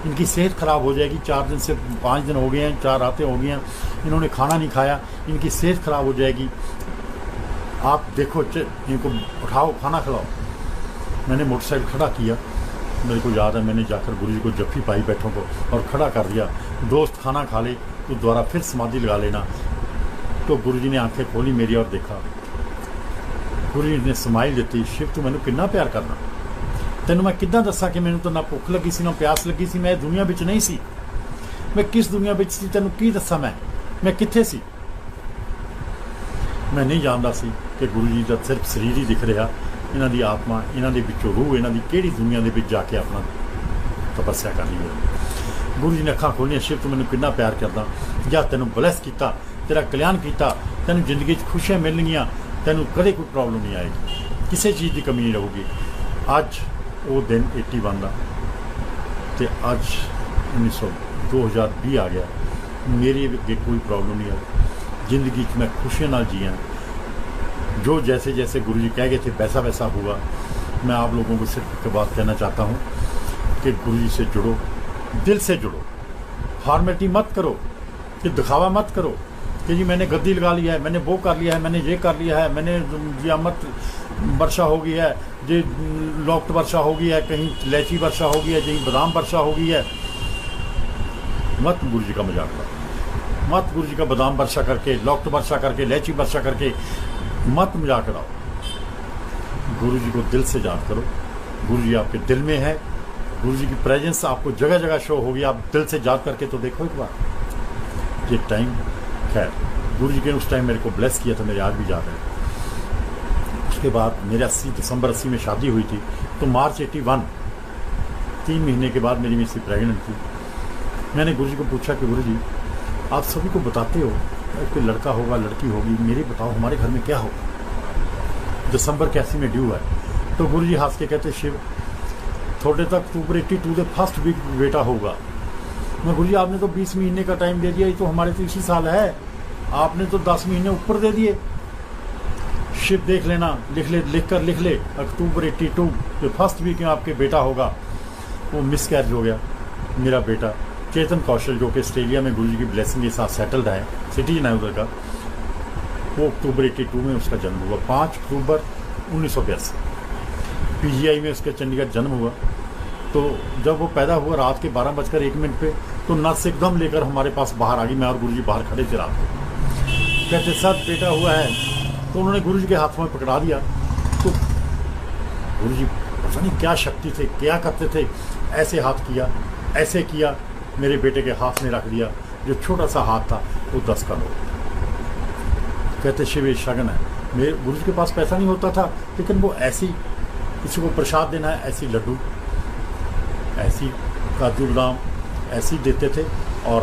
Speaker 1: इनकी सेहत ख़राब हो जाएगी। 4 दिन से 5 दिन हो गए हैं, 4 रातें हो गई हैं, इन्होंने खाना नहीं खाया, इनकी सेहत ख़राब हो जाएगी, आप देखो इनको उठाओ, खाना खिलाओ। मैंने मोटरसाइकिल खड़ा किया, मेरे को याद है मैंने जाकर गुरुजी को जफ्फी पाई बैठों को और खड़ा कर दिया, दोस्त खाना खा ले तो दोबारा फिर समाधि लगा लेना। तो गुरुजी ने आंखें खोली मेरी और देखा, गुरुजी ने स्माइल दी, शिव तू मैनू कितना प्यार करना, तेन मैं किद्दां दस्सां कि मैनू तो ना भुख लगी सी ना प्यास लगी सी, मैं दुनिया विच नहीं सी, मैं किस दुनिया विच सी तेनू की दस्सां, मैं कित्थे सी। मैं नहीं जानता सी कि गुरुजी दा सिर्फ शरीर ही दिख रहा, इन्हां दी आत्मा, इन्हां दे विचों रूह इन्हां दी किहड़ी दुनिया दे विच जाके अपना तपस्या कर रही है। गुरुजी ने अखां खोलियां, शिव तू मैनू कितना प्यार करदा, या तेनू ब्लैस किया, तेरा कल्याण किया, तेनू जिंदगी खुशियां मिलणगियां, तेनू कदे कोई प्रॉब्लम नहीं आएगी, किसी चीज़ की कमी नहीं रहूगी। अज वो दिन 81 का, तो अज 2020 आ गया, मेरी अगे कोई प्रॉब्लम नहीं आई, जिंदगी मैं खुशियों नाल जिया। जो जैसे जैसे गुरुजी कह गए थे वैसा वैसा हुआ। मैं आप लोगों को सिर्फ एक बात कहना चाहता हूँ कि गुरुजी से जुड़ो, दिल से जुड़ो, फॉर्मेलिटी मत करो, कि दिखावा मत करो कि जी मैंने गद्दी लगा लिया है, मैंने वो कर लिया है, मैंने ये कर लिया है, मैंने जी अमृत वर्षा हो गई है, जी लौक्त वर्षा हो गई है, कहीं इलायची वर्षा हो गई है, कहीं बादाम वर्षा हो गई है। मत गुरुजी का मजाक उड़ाओ, मत गुरुजी का बादाम वर्षा करके, लौक्त वर्षा करके, इलायची वर्षा करके मत मजाक उड़ाओ। गुरुजी को दिल से याद करो, गुरुजी आपके दिल में है, गुरुजी की प्रेजेंस आपको जगह जगह शो होगी। आप दिल से याद करके तो देखो एक बार। ये टाइम खैर गुरुजी ने उस टाइम मेरे को ब्लेस किया था, मेरे आज भी याद है। उसके बाद मेरे 80 दिसंबर 80 में शादी हुई थी, तो मार्च 81 3 महीने के बाद मेरी मिस्सी प्रेग्नेंट थी। मैंने गुरुजी को पूछा कि गुरुजी आप सभी को बताते हो कोई लड़का होगा लड़की होगी, मेरे बताओ हमारे घर में क्या होगा, दिसंबर के 80 में ड्यू है। तो गुरुजी हंस के कहते शिव थोड़े तक अक्टूबर 82 के फर्स्ट वीक बेटा होगा। मैं गुरुजी आपने तो 20 महीने का टाइम दे दिया, ये तो हमारे तो इसी साल है, आपने तो 10 महीने ऊपर दे दिए। शिव देख लेना, लिख ले अक्टूबर 82 जो फर्स्ट वीक में आपके बेटा होगा। वो मिस कैरेज हो गया। मेरा बेटा चेतन कौशल जो कि ऑस्ट्रेलिया में गुरुजी की ब्लेसिंग के साथ सेटल्ड है, सिटीजन है उधर का, वो अक्टूबर 82 में उसका जन्म हुआ। 5 अक्टूबर 1982 PGI में उसका चंडीगढ़ जन्म हुआ। तो जब वो पैदा हुआ रात के 12:01 पे, तो नर्स एकदम लेकर हमारे पास बाहर आ गई। मैं और गुरुजी बाहर खड़े थे रात को, कहते सर बेटा हुआ है। तो उन्होंने गुरुजी के हाथ में पकड़ा दिया। तो गुरुजी पता नहीं क्या शक्ति थे, क्या करते थे, ऐसे हाथ किया, ऐसे किया, मेरे बेटे के हाथ में रख दिया। जो छोटा सा हाथ था वो 10 का नोट। कहते शिव शगन है। मेरे गुरुजी के पास पैसा नहीं होता था, लेकिन वो ऐसी किसी को प्रसाद देना है, ऐसी लड्डू, ऐसी काजू बादाम ऐसी देते थे, और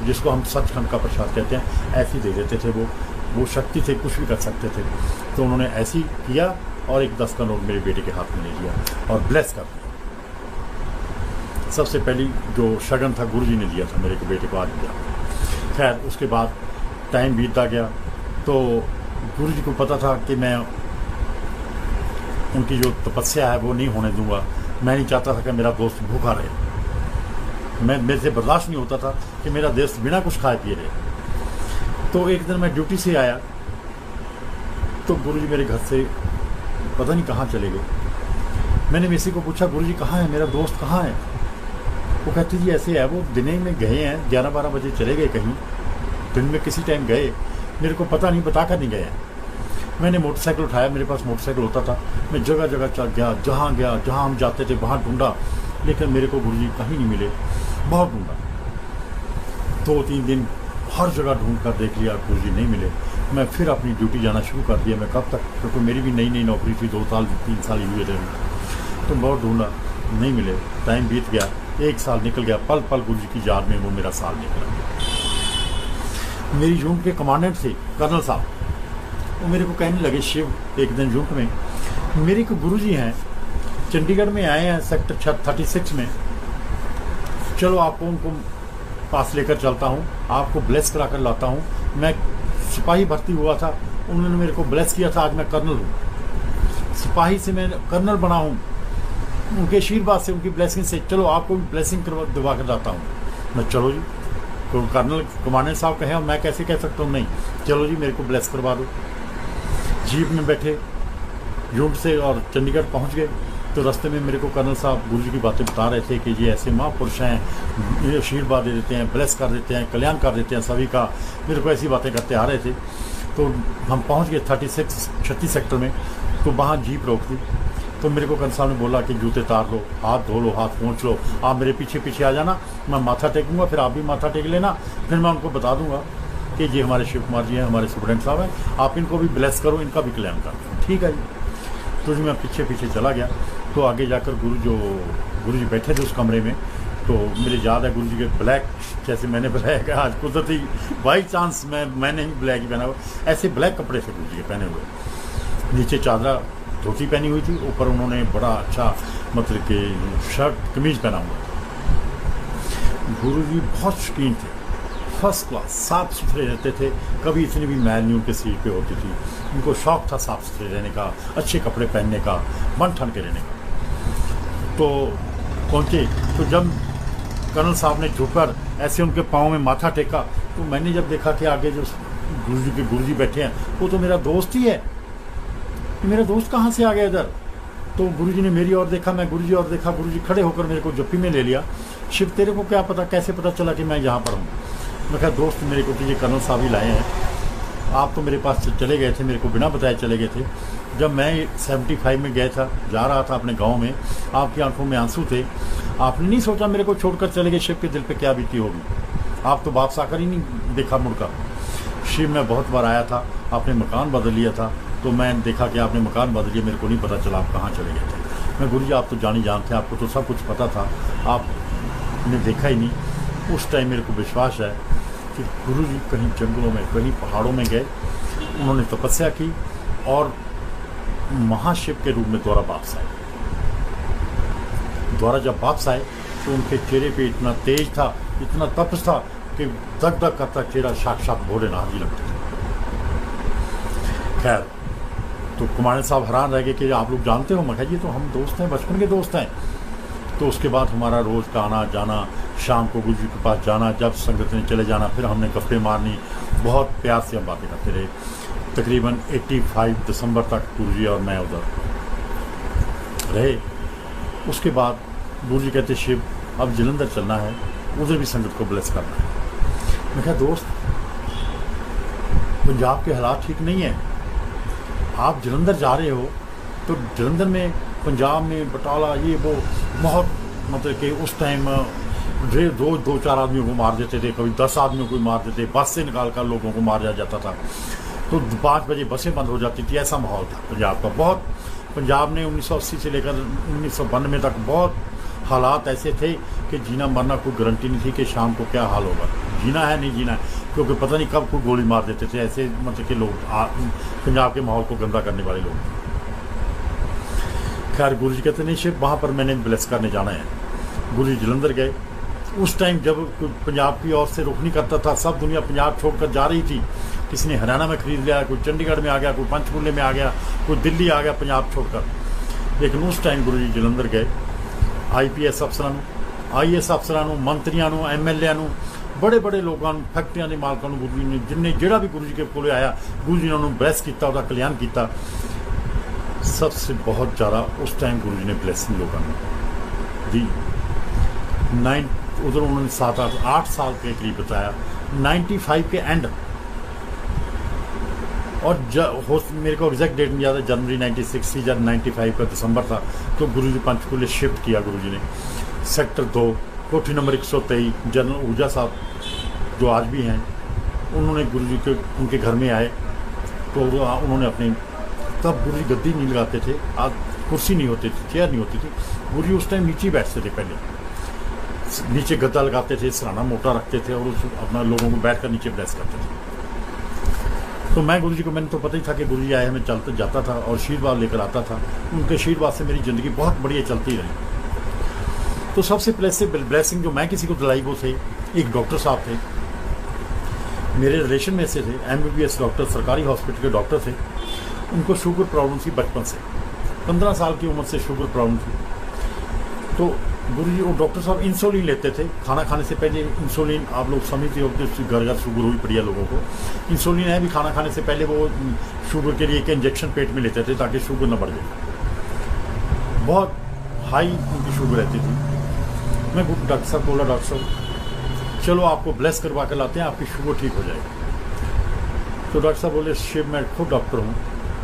Speaker 1: जिसको हम सचखंड का प्रसाद कहते हैं ऐसी दे देते थे। वो शक्ति थे, कुछ भी कर सकते थे। तो उन्होंने ऐसी किया और एक 10 का नोट मेरे बेटे के हाथ में ले लिया और ब्लेस कर दिया। सबसे पहली जो शगन था गुरुजी ने दिया था मेरे को, बेटे को आज दिया। खैर उसके बाद टाइम बीतता गया, तो गुरुजी को पता था कि मैं उनकी जो तपस्या है वो नहीं होने दूंगा। मैं नहीं चाहता था कि मेरा दोस्त भूखा रहे। मेरे से बर्दाश्त नहीं होता था कि मेरा दोस्त बिना कुछ खाए पिए रहे। तो एक दिन मैं ड्यूटी से आया, तो गुरुजी मेरे घर से पता नहीं कहाँ चले गए। मैंने मिसी को पूछा गुरुजी कहाँ है, मेरा दोस्त कहाँ है। वो कहती जी ऐसे है, वो दिन में गए हैं, 11-12 बजे चले गए कहीं, दिन में किसी टाइम गए, मेरे को पता नहीं, बता कर नहीं गए हैं। मैंने मोटरसाइकिल उठाया, मेरे पास मोटरसाइकिल होता था, मैं जगह जगह चल गया, जहाँ हम जाते थे वहाँ ढूंढा, लेकिन मेरे को गुरुजी कहीं नहीं मिले। बहुत ढूंढा, 2-3 दिन हर जगह ढूंढ कर देख लिया, गुरुजी नहीं मिले। मैं फिर अपनी ड्यूटी जाना शुरू कर दिया। मैं कब तक, क्योंकि मेरी भी नई नौकरी थी, 2 साल 3 साल ही हुए थे, तो बहुत ढूंढा, नहीं मिले। टाइम बीत गया, 1 साल निकल गया, पल पल गुरुजी की याद में वो मेरा साल निकला। मेरी यूनिट के कमांडेंट थे कर्नल साहब, वो मेरे को कहने लगे, शिव, एक दिन यूनिट में मेरे को गुरुजी हैं, चंडीगढ़ में आए हैं सेक्टर 36 में, चलो आपको उनको पास लेकर चलता हूँ, आपको ब्लेस करा कर लाता हूँ। मैं सिपाही भर्ती हुआ था, उन्होंने मेरे को ब्लेस किया था, आज मैं कर्नल हूँ, सिपाही से मैं कर्नल बना हूँ, उनके आशीर्वाद से, उनकी ब्लेसिंग से, चलो आपको भी ब्लेसिंग दिवा कर लाता हूँ। मैं, चलो जी, तो कर्नल कमांडेंट साहब कहे, मैं कैसे कह सकता हूँ नहीं, चलो जी मेरे को ब्लेस करवा दो। जीप में बैठे यूनिट से और चंडीगढ़ पहुँच गए, तो रास्ते में मेरे को कर्नल साहब गुरुजी की बातें बता रहे थे कि ये ऐसे महापुरुष हैं, ये आशीर्वाद दे देते हैं, ब्लेस कर देते हैं, कल्याण कर देते हैं सभी का। मेरे को ऐसी बातें करते आ रहे थे। तो हम पहुंच गए 36 सेक्टर में, तो वहाँ जीप रोक दी। तो मेरे को कर्नल साहब ने बोला कि जूते तार लो, हाथ धो लो, हाथ पोंछ लो, आप मेरे पीछे पीछे आ जाना, मैं माथा टेकूँगा, फिर आप भी माथा टेक लेना, फिर मैं उनको बता दूँगा कि ये हमारे शिव कुमार जी हैं, हमारे स्टूडेंट साहब हैं, आप इनको भी ब्लेस करो, इनका भी कल्याण करो। ठीक है जी। तो जी मैं पीछे पीछे चला गया। तो आगे जाकर गुरुजी बैठे थे उस कमरे में, तो मेरे याद है गुरुजी के ब्लैक, जैसे मैंने ब्लैक, आज कुदरती बाई चांस मैंने भी ब्लैक ही पहना हुआ, ऐसे ब्लैक कपड़े थे गुरुजी के पहने हुए, नीचे चादरा धोती पहनी हुई थी, ऊपर उन्होंने बड़ा अच्छा मतलब कि शर्ट कमीज पहना हुआ। गुरुजी बहुत शौकीन थे, फर्स्ट क्लास, साफ सुथरे रहते थे, कभी इतनी भी मैल नहीं उनके सिर पे होती थी। उनको शौक था साफ सुथरे रहने का, अच्छे कपड़े पहनने का, बन ठन के रहने का। तो पहुँचे, तो जब कर्नल साहब ने झुककर ऐसे उनके पाँव में माथा टेका, तो मैंने जब देखा कि आगे जो गुरुजी बैठे हैं, वो तो मेरा दोस्त ही है, मेरा दोस्त कहाँ से आ गया इधर। तो गुरुजी ने मेरी ओर देखा, मैं गुरुजी और देखा, गुरुजी खड़े होकर मेरे को जप्पी में ले लिया। शिव, तेरे को क्या पता, कैसे पता चला कि मैं यहाँ पर हूँ? मैं कहा, दोस्त मेरे को तो ये कर्नल साहब ही लाए हैं, आप तो मेरे पास चले गए थे, मेरे को बिना बताए चले गए थे। जब मैं 75 में गया था, जा रहा था अपने गांव में, आपकी आंखों में आंसू थे, आपने नहीं सोचा मेरे को छोड़कर चले गए, शिव के दिल पे क्या बीती होगी, आप तो वापस आकर ही नहीं देखा मुड़कर। शिव, मैं बहुत बार आया था, आपने मकान बदल लिया था, तो मैं देखा कि आपने मकान बदल लिया, मेरे को नहीं पता चला आप कहाँ चले गए थे। मैं, गुरुजी आप तो जानी जानते, आपको तो सब कुछ पता था, आपने देखा ही नहीं। उस टाइम मेरे को विश्वास है कि गुरुजी कहीं जंगलों में, कहीं पहाड़ों में गए, उन्होंने तपस्या की और महाशिव के रूप में दोबारा वापस आए। दोबारा जब वापस आए तो उनके चेहरे पे इतना तेज था, इतना तपस था कि दग दग करता चेहरा साक्षात भोलेनाथ जी लगते थे। खैर, तो कमांडेंट साहब हैरान रह गए कि आप लोग जानते हो? मैं कहा, जी तो हम दोस्त हैं, बचपन के दोस्त हैं। तो उसके बाद हमारा रोज़ का आना जाना, शाम को गुरुजी के पास जाना, जब संगत ने चले जाना, फिर हमने गप्पे मारनी, बहुत प्यार से हम बातें करते रहे। तकरीबन 85 दिसंबर तक गुरुजी और मैं उधर रहे। उसके बाद गुरुजी कहते, शिव अब जलंधर चलना है, उधर भी संगत को ब्लेस करना है। मैं कहा, दोस्त पंजाब के हालात ठीक नहीं है, आप जलंधर जा रहे हो, तो जलंधर में, पंजाब में बटाला, ये वो बहुत मतलब कि उस टाइम रोज 2-4 आदमियों को मार देते थे, कभी 10 आदमियों को मार देते, बस से निकाल कर लोगों को मार जाता था। तो 5 बजे बसें बंद हो जाती थी, ऐसा माहौल था पंजाब का। बहुत, पंजाब ने 1980 से लेकर 1992 तक बहुत हालात ऐसे थे कि जीना मरना कोई गारंटी नहीं थी कि शाम को क्या हाल होगा, जीना है नहीं जीना है, क्योंकि पता नहीं कब कोई गोली मार देते थे। ऐसे मतलब कि लोग, पंजाब के माहौल को गंदा करने वाले लोग। खैर, गुरुजी कहते, नहीं शिव, वहाँ पर मैंने ब्लेस करने जाना है। गुरुजी जलंधर गए। उस टाइम जब पंजाब की ओर से रुख नहीं करता था, सब दुनिया पंजाब छोड़कर जा रही थी। किसी ने हरियाणा में खरीद लिया, कोई चंडीगढ़ में आ गया, कोई पंचकुले में आ गया, कोई दिल्ली आ गया पंजाब छोड़कर। लेकिन उस टाइम गुरुजी जलंधर गए। IPS अफसरां, IAS अफसरां, मंत्रियों, MLA, बड़े बड़े लोगों, फैक्ट्रियां के मालकों, गुरुजी ने जिन्हें जोड़ा भी गुरुजी के कोल आया, गुरुजी ने उन्होंने ब्लेस किया, उसका कल्याण किया। सबसे बहुत ज़्यादा उस टाइम गुरुजी ने ब्लेसिंग लोगों ने दी। उधर उन्होंने 7-8 साल के करीब बताया। 95 के एंड और मेरे को एग्जैक्ट डेट नहीं याद है, जनवरी 96 थी या 95 का दिसंबर था। तो गुरुजी पंचकूले शिफ्ट किया गुरुजी ने सेक्टर 2 कोठी नंबर 123। जनरल ऊर्जा साहब जो आज भी हैं, उन्होंने गुरुजी के उनके घर में आए तो उन्होंने अपने, तब गुरुजी गद्दी नहीं लगाते थे, आज कुर्सी नहीं होती थी, चेयर नहीं होती थी। गुरुजी उस टाइम नीचे बैठते थे, पहले नीचे गद्दा लगाते थे, सराहना मोटा रखते थे और उस अपना लोगों को बैठ कर नीचे ब्लेस करते थे। तो मैं गुरुजी को, मैंने तो पता ही था कि गुरुजी आए, मैं चलते जाता था और आशीर्वाद लेकर आता था। उनके आशीर्वाद से मेरी ज़िंदगी बहुत बढ़िया चलती रही। तो सबसे ब्लेसिंग जो मैं किसी को दिलाई वो थे, एक डॉक्टर साहब थे, मेरे रिलेशन में से थे, MBBS डॉक्टर, सरकारी हॉस्पिटल के डॉक्टर थे। उनको शुगर प्रॉब्लम थी बचपन से, 15 साल की उम्र से शुगर प्रॉब्लम थी। तो गुरुजी वो डॉक्टर साहब इंसुलिन लेते थे, खाना खाने से पहले इंसुलिन, आप लोग समझते हो कि घर घर शुगर हुई पड़ी है लोगों को, इंसुलिन है भी, खाना खाने से पहले वो शुगर के लिए एक इंजेक्शन पेट में लेते थे ताकि शुगर न बढ़ जाए। बहुत हाई उनकी शुगर रहती थी। मैं डॉक्टर साहब बोला, डॉक्टर साहब चलो आपको ब्लेस करवा कर लाते हैं, आपकी शुगर ठीक हो जाएगी। तो डॉक्टर साहब बोले, शिव मैं खुद डॉक्टर हूँ,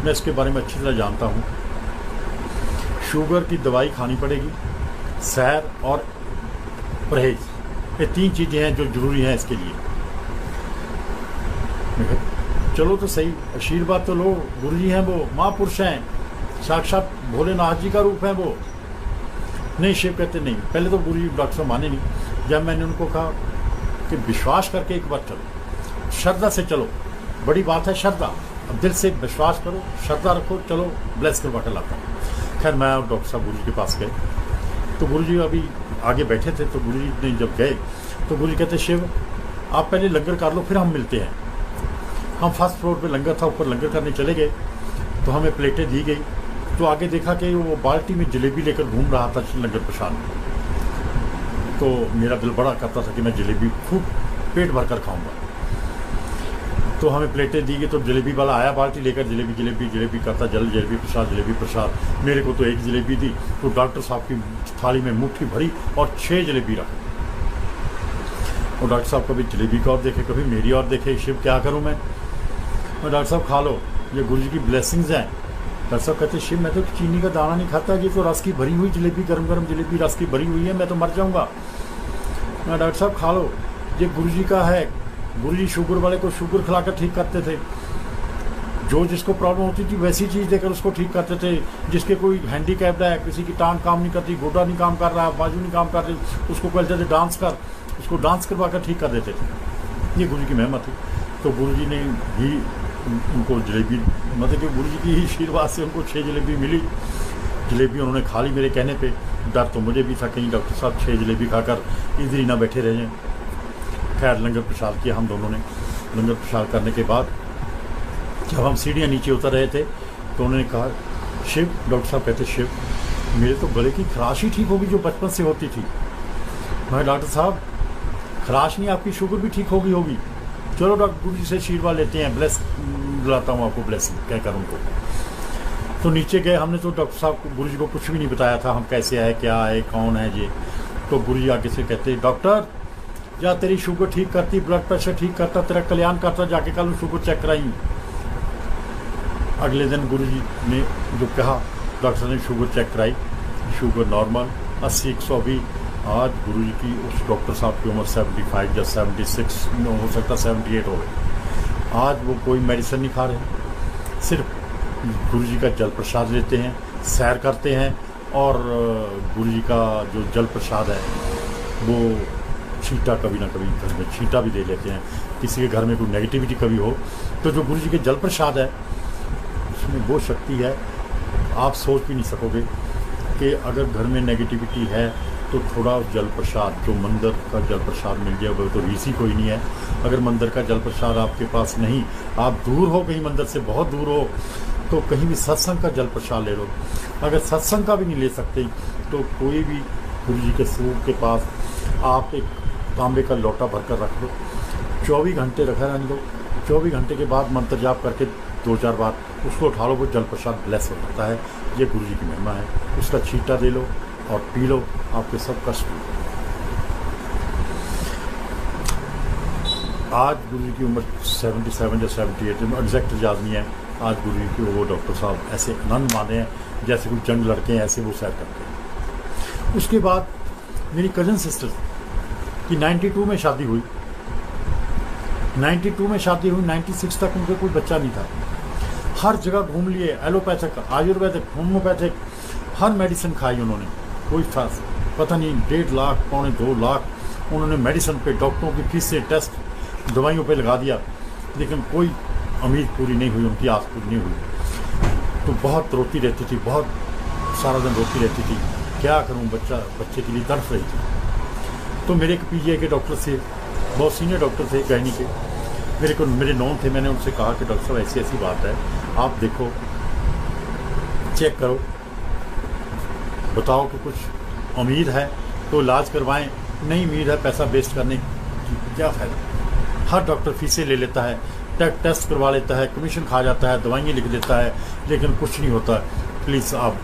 Speaker 1: मैं इसके बारे में अच्छी तरह जानता हूँ। शुगर की दवाई खानी पड़ेगी, सैर और परहेज, ये 3 चीज़ें हैं जो ज़रूरी हैं इसके लिए। चलो तो सही, आशीर्वाद तो लो, गुरुजी हैं वो, महापुरुष हैं, साक्षात भोलेनाथ जी का रूप है वो। नहीं, शिव कहते नहीं। पहले तो गुरुजी डॉक्टर साहब माने नहीं। जब मैंने उनको कहा कि विश्वास करके एक बार चलो, श्रद्धा से चलो, बड़ी बात है श्रद्धा, अब दिल से विश्वास करो, श्रद्धा रखो, चलो ब्लेस करवा कर लाता हूँ। खैर मैं और डॉक्टर साहब गुरुजी के पास गए, तो गुरुजी अभी आगे बैठे थे। तो गुरुजी ने जब गए तो गुरुजी कहते, शिव आप पहले लंगर कर लो, फिर हम मिलते हैं। हम फर्स्ट फ्लोर पे लंगर था, ऊपर लंगर करने चले गए तो हमें प्लेटें दी गई। तो आगे देखा कि वो बाल्टी में जलेबी लेकर घूम रहा था लंगर प्रसाद में। तो मेरा दिल बड़ा करता था कि मैं जलेबी खूब पेट भर कर खाऊँगा। तो हमें प्लेटें दी गई, तो जलेबी वाला आया बाल्टी लेकर, जलेबी जलेबी जलेबी करता, जलेबी प्रसाद। मेरे को तो एक जलेबी दी, तो डॉक्टर साहब की थाली में मुट्ठी भरी और 6 जलेबी रखी। और डॉक्टर साहब कभी जलेबी की ओर देखे, कभी मेरी ओर देखे, शिव क्या करूं मैं? डॉक्टर साहब खा लो, ये गुरुजी की ब्लेसिंग्स हैं। डॉक्टर साहब कहते, शिव मैं तो चीनी का दाना नहीं खाता, ये तो रस की भरी हुई जलेबी, गरम गरम जलेबी रस की भरी हुई है, मैं तो मर जाऊँगा। मैं, डॉक्टर साहब खा लो, ये गुरुजी का है। गुरुजी शुगर वाले को शुगर खिलाकर ठीक करते थे, जो जिसको प्रॉब्लम होती थी वैसी चीज़ देकर उसको ठीक करते थे। जिसके कोई हैंडीकैप्ड है, किसी की टांग काम नहीं करती, गोडा नहीं काम कर रहा है, बाजू नहीं काम कर रही, उसको कहते थे डांस कर, उसको डांस करवा कर ठीक कर देते थे। ये गुरुजी की मेहनत थी। तो गुरुजी ने भी उनको जलेबी, मतलब कि गुरुजी की ही आशीर्वाद से उनको 6 जलेबी मिली। जलेबी उन्होंने खा ली मेरे कहने पे। डर तो मुझे भी था कहीं डॉक्टर साहब 6 जलेबी खाकर इधर ही ना बैठे रह जाएं। खैर लंगर प्रसाद किया हम दोनों ने। लंगर प्रसाद करने के बाद जब हम सीढ़ियाँ नीचे उतर रहे थे तो उन्होंने कहा, शिव, डॉक्टर साहब कहते, शिव मेरे तो गले की खराश ही ठीक होगी जो बचपन से होती थी। मैं, डॉक्टर साहब खराश नहीं, आपकी शुगर भी ठीक होगी। चलो डॉक्टर गुरुजी से आशीर्वाद लेते हैं, ब्लेस दिलाता हूँ आपको, ब्लेसिंग कहकर उनको। तो नीचे गए हमने, तो डॉक्टर साहब को, गुरुजी को कुछ भी नहीं बताया था हम कैसे आए, क्या है, कौन है ये। तो गुरुजी आगे से कहते, डॉक्टर जा तेरी शुगर ठीक करती, ब्लड प्रेशर ठीक करता, तेरा कल्याण करता, जाके कल शुगर चेक कराई। अगले दिन गुरुजी ने जो कहा, डॉक्टर ने शुगर चेक कराई, शुगर नॉर्मल 80-120। आज गुरुजी की, उस डॉक्टर साहब की उम्र 75 या 76, हो सकता 78 हो गई। आज वो कोई मेडिसिन नहीं खा रहे, सिर्फ गुरुजी का जल प्रसाद लेते हैं, सैर करते हैं, और गुरुजी का जो जल प्रसाद है वो छींटा कभी ना कभी घर में छींटा भी दे लेते हैं। किसी के घर में कोई नेगेटिविटी कभी हो तो जो गुरुजी के जल प्रसाद है उसमें वो शक्ति है, आप सोच भी नहीं सकोगे कि अगर घर में नेगेटिविटी है तो थोड़ा जल प्रसाद, जो मंदिर का जल प्रसाद मिल जाए वो तो रीसी कोई नहीं है। अगर मंदिर का जल प्रसाद आपके पास नहीं, आप दूर हो, कहीं मंदिर से बहुत दूर हो, तो कहीं भी सत्संग का जल प्रसाद ले लो। अगर सत्संग का भी नहीं ले सकते तो कोई भी गुरुजी के स्वरूप के पास आप एक तांबे का लोटा भरकर रख लो, 24 घंटे रखा रहने दो। 24 घंटे के बाद मंत्र जाप करके 2-4 बार उसको उठा लो, वो जल प्रसाद ब्लेस हो जाता है। ये गुरुजी की महिमा है। उसका छींटा दे लो और पी लो, आपके सब कष्ट। आज गुरु जी की उम्र 77 या 78 में एग्जैक्ट याद नहीं है। आज गुरु जी की वो डॉक्टर साहब ऐसे आनंद माने हैं जैसे कोई जंग लड़के हैं, ऐसे वो सैर करते हैं। उसके बाद मेरी कज़न सिस्टर की 92 में शादी हुई। 92 में शादी हुई, 96 तक उनके कोई बच्चा नहीं था। हर जगह घूम लिए, एलोपैथिक, आयुर्वेदिक, होम्योपैथिक, हर मेडिसिन खाई उन्होंने, कोई खास पता नहीं 1.5 लाख पौने 2 लाख उन्होंने मेडिसिन पे, डॉक्टरों की फीस से, टेस्ट दवाइयों पे लगा दिया, लेकिन कोई उम्मीद पूरी नहीं हुई, उनकी आस पूरी नहीं हुई। तो बहुत रोती रहती थी, बहुत सारा दिन रोती रहती थी, क्या करूं, बच्चे के लिए तड़फ रही थी। तो मेरे एक पीजीआई के डॉक्टर से, बहुत सीनियर डॉक्टर थे गायनी के, मेरे नॉन थे। मैंने उनसे कहा कि डॉक्टर साहब ऐसी ऐसी बात है, आप देखो, चेक करो, बताओ कि कुछ उम्मीद है तो इलाज करवाएं, नहीं उम्मीद है पैसा वेस्ट करने की क्या फ़ायदा। हर डॉक्टर फीसें ले लेता है, टेस्ट करवा लेता है, कमीशन खा जाता है, दवाइयाँ लिख देता है, लेकिन कुछ नहीं होता। प्लीज़ आप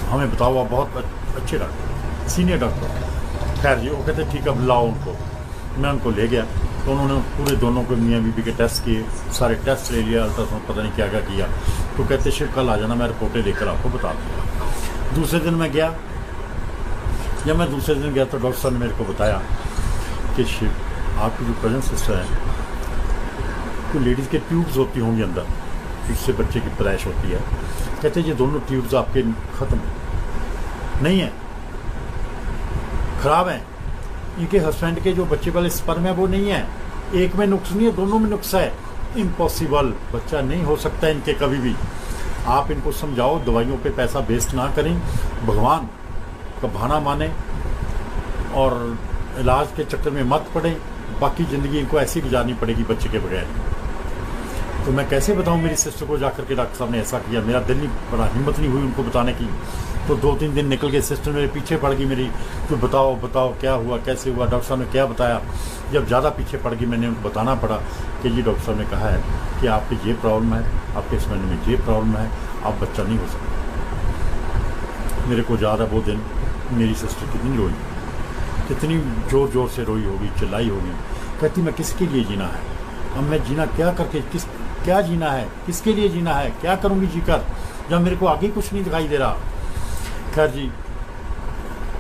Speaker 1: हमें बताओ, आप बहुत अच्छे डॉक्टर, सीनियर डॉक्टर। खैर जी, वो कहते ठीक है, बुलाओ उनको। मैं उनको ले गया, तो उन्होंने पूरे दोनों को मियाँ बीबी के टेस्ट किए, सारे टेस्ट ले लिया, अल्ट्रासाउंड पता नहीं क्या क्या किया। तो कहते शिव कल आ जाना, मैं रिपोर्टें लेकर आपको बता दूँगा। दूसरे दिन मैं गया, जब मैं दूसरे दिन गया तो डॉक्टर साहब ने मेरे को बताया कि शिव, आपकी जो कज़न सिस्टर है, तो लेडीज़ के ट्यूब्स होती होंगी अंदर, जिससे बच्चे की पैदाइश होती है। कहते ये दोनों ट्यूब्स आपके ख़त्म नहीं है, ख़राब हैं। इनके हस्बैंड के जो बच्चे वाले स्पर्म है वो नहीं है, एक में नुक्स नहीं है, दोनों में नुक्स है। इम्पॉसिबल, बच्चा नहीं हो सकता इनके कभी भी। आप इनको समझाओ, दवाइयों पे पैसा वेस्ट ना करें, भगवान का बहाना माने और इलाज के चक्कर में मत पड़े। बाकी ज़िंदगी इनको ऐसी गुजारनी पड़ेगी बच्चे के बगैर। तो मैं कैसे बताऊं मेरी सिस्टर को जाकर के डॉक्टर साहब ने ऐसा किया। मेरा दिल नहीं बड़ा, हिम्मत नहीं हुई उनको बताने की। तो 2-3 दिन निकल गए, सिस्टर मेरे पीछे पड़ गई मेरी, तो बताओ बताओ क्या हुआ, कैसे हुआ। डॉक्टर साहब ने क्या बताया। जब ज़्यादा पीछे पड़ गई, मैंने उनको बताना पड़ा कि जी डॉक्टर साहब ने कहा है कि आपकी ये प्रॉब्लम है, आपके हस्बैंड में ये प्रॉब्लम है, आप बच्चा नहीं हो सकता। मेरे को याद है वो दिन मेरी सिस्टर कितनी रोई, कितनी ज़ोर ज़ोर से रोई होगी, चिल्लाई होगी। कहती मैं किसके लिए जीना है, अब मैं जीना क्या करके, क्या जीना है, किसके लिए जीना है, क्या करूँगी जीकर, जब मेरे को आगे कुछ नहीं दिखाई दे रहा। खैर जी,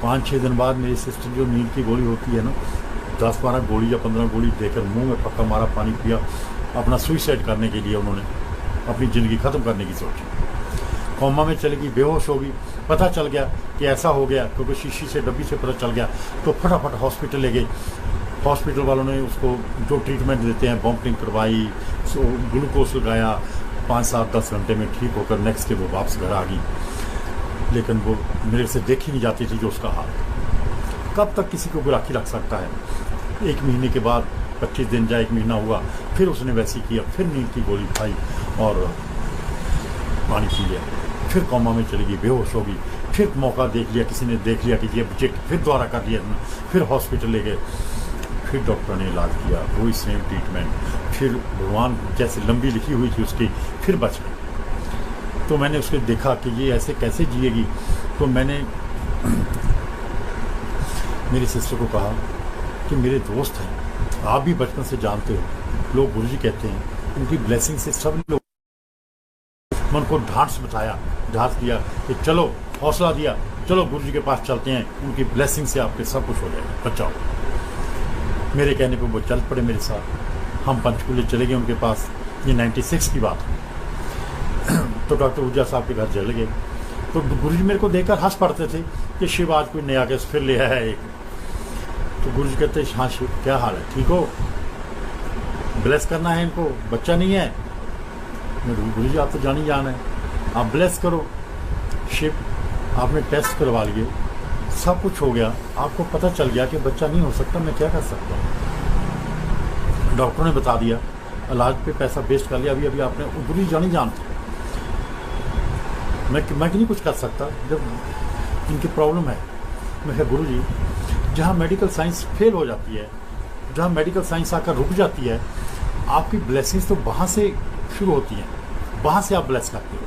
Speaker 1: 5-6 दिन बाद मेरी सिस्टर, जो नींद की गोली होती है ना, 10-12 गोली या 15 गोली देकर मुंह में पक्का मारा, पानी पिया, अपना सुइसाइड करने के लिए उन्होंने अपनी ज़िंदगी ख़त्म करने की सोची। कोमा में चली गई, बेहोश हो गई। पता चल गया कि ऐसा हो गया, क्योंकि शीशी से डब्बी से पता चल गया, तो फटाफट हॉस्पिटल ले गए। हॉस्पिटल वालों ने उसको जो ट्रीटमेंट देते हैं, बॉम्पिंग करवाई, ग्लूकोज लगाया, 5-7-10 घंटे में ठीक होकर नेक्स्ट डे वो वापस घर आ गई। लेकिन वो मेरे से देखी नहीं जाती थी जो उसका हाल। कब तक किसी को राखी रख सकता है। 1 महीने के बाद 25 दिन या 1 महीना हुआ, फिर उसने वैसे किया, फिर नींद की गोली खाई और पानी पी लिया, फिर कोमा में चली गई, बेहोश हो गई। फिर मौका देख लिया, किसी ने देख लिया कि ये बच्चे, फिर दोबारा कर लिया, फिर हॉस्पिटल ले गए, फिर डॉक्टर ने इलाज किया, वही सेम ट्रीटमेंट, फिर भगवान जैसे लंबी लिखी हुई थी उसकी, फिर बच गई। तो मैंने उसको देखा कि ये ऐसे कैसे जिएगी। तो मैंने मेरी सिस्टर को कहा कि मेरे दोस्त हैं, आप भी बचपन से जानते हो, लोग गुरुजी कहते हैं, उनकी ब्लेसिंग से सब लोग। मैं उनको ढांस बताया, ढांस दिया कि चलो, हौसला दिया, चलो गुरुजी के पास चलते हैं, उनकी ब्लेसिंग से आपके सब कुछ हो जाएगा, बचाओ। मेरे कहने पे वो चल पड़े मेरे साथ। हम पंचकूले चले गए उनके पास, ये 96 की बात है। तो डॉक्टर ऊर्जा साहब के घर चले गए। तो गुरुजी मेरे को देखकर हंस पड़ते थे कि शिव आज कोई नया केस फिर ले आया है एक। तो गुरुजी कहते हाँ शिव, क्या हाल है, ठीक हो, ब्लेस करना है इनको, बच्चा नहीं है। मैं गुरुजी आप तो जानी जान है, आप ब्लेस करो। शिव, आपने टेस्ट करवा लिए, सब कुछ हो गया, आपको पता चल गया कि बच्चा नहीं हो सकता, मैं क्या कर सकता हूँ। डॉक्टर ने बता दिया, इलाज पे पैसा वेस्ट कर लिया, अभी आपने गुरुजी जानी जानते, मैं नहीं कुछ कर सकता जब इनकी प्रॉब्लम है। मैं कहा गुरुजी, जहाँ मेडिकल साइंस फेल हो जाती है, जहाँ मेडिकल साइंस आकर रुक जाती है, आपकी ब्लेसिंग्स तो वहाँ से शुरू होती हैं, वहाँ से आप ब्लेस करते हो।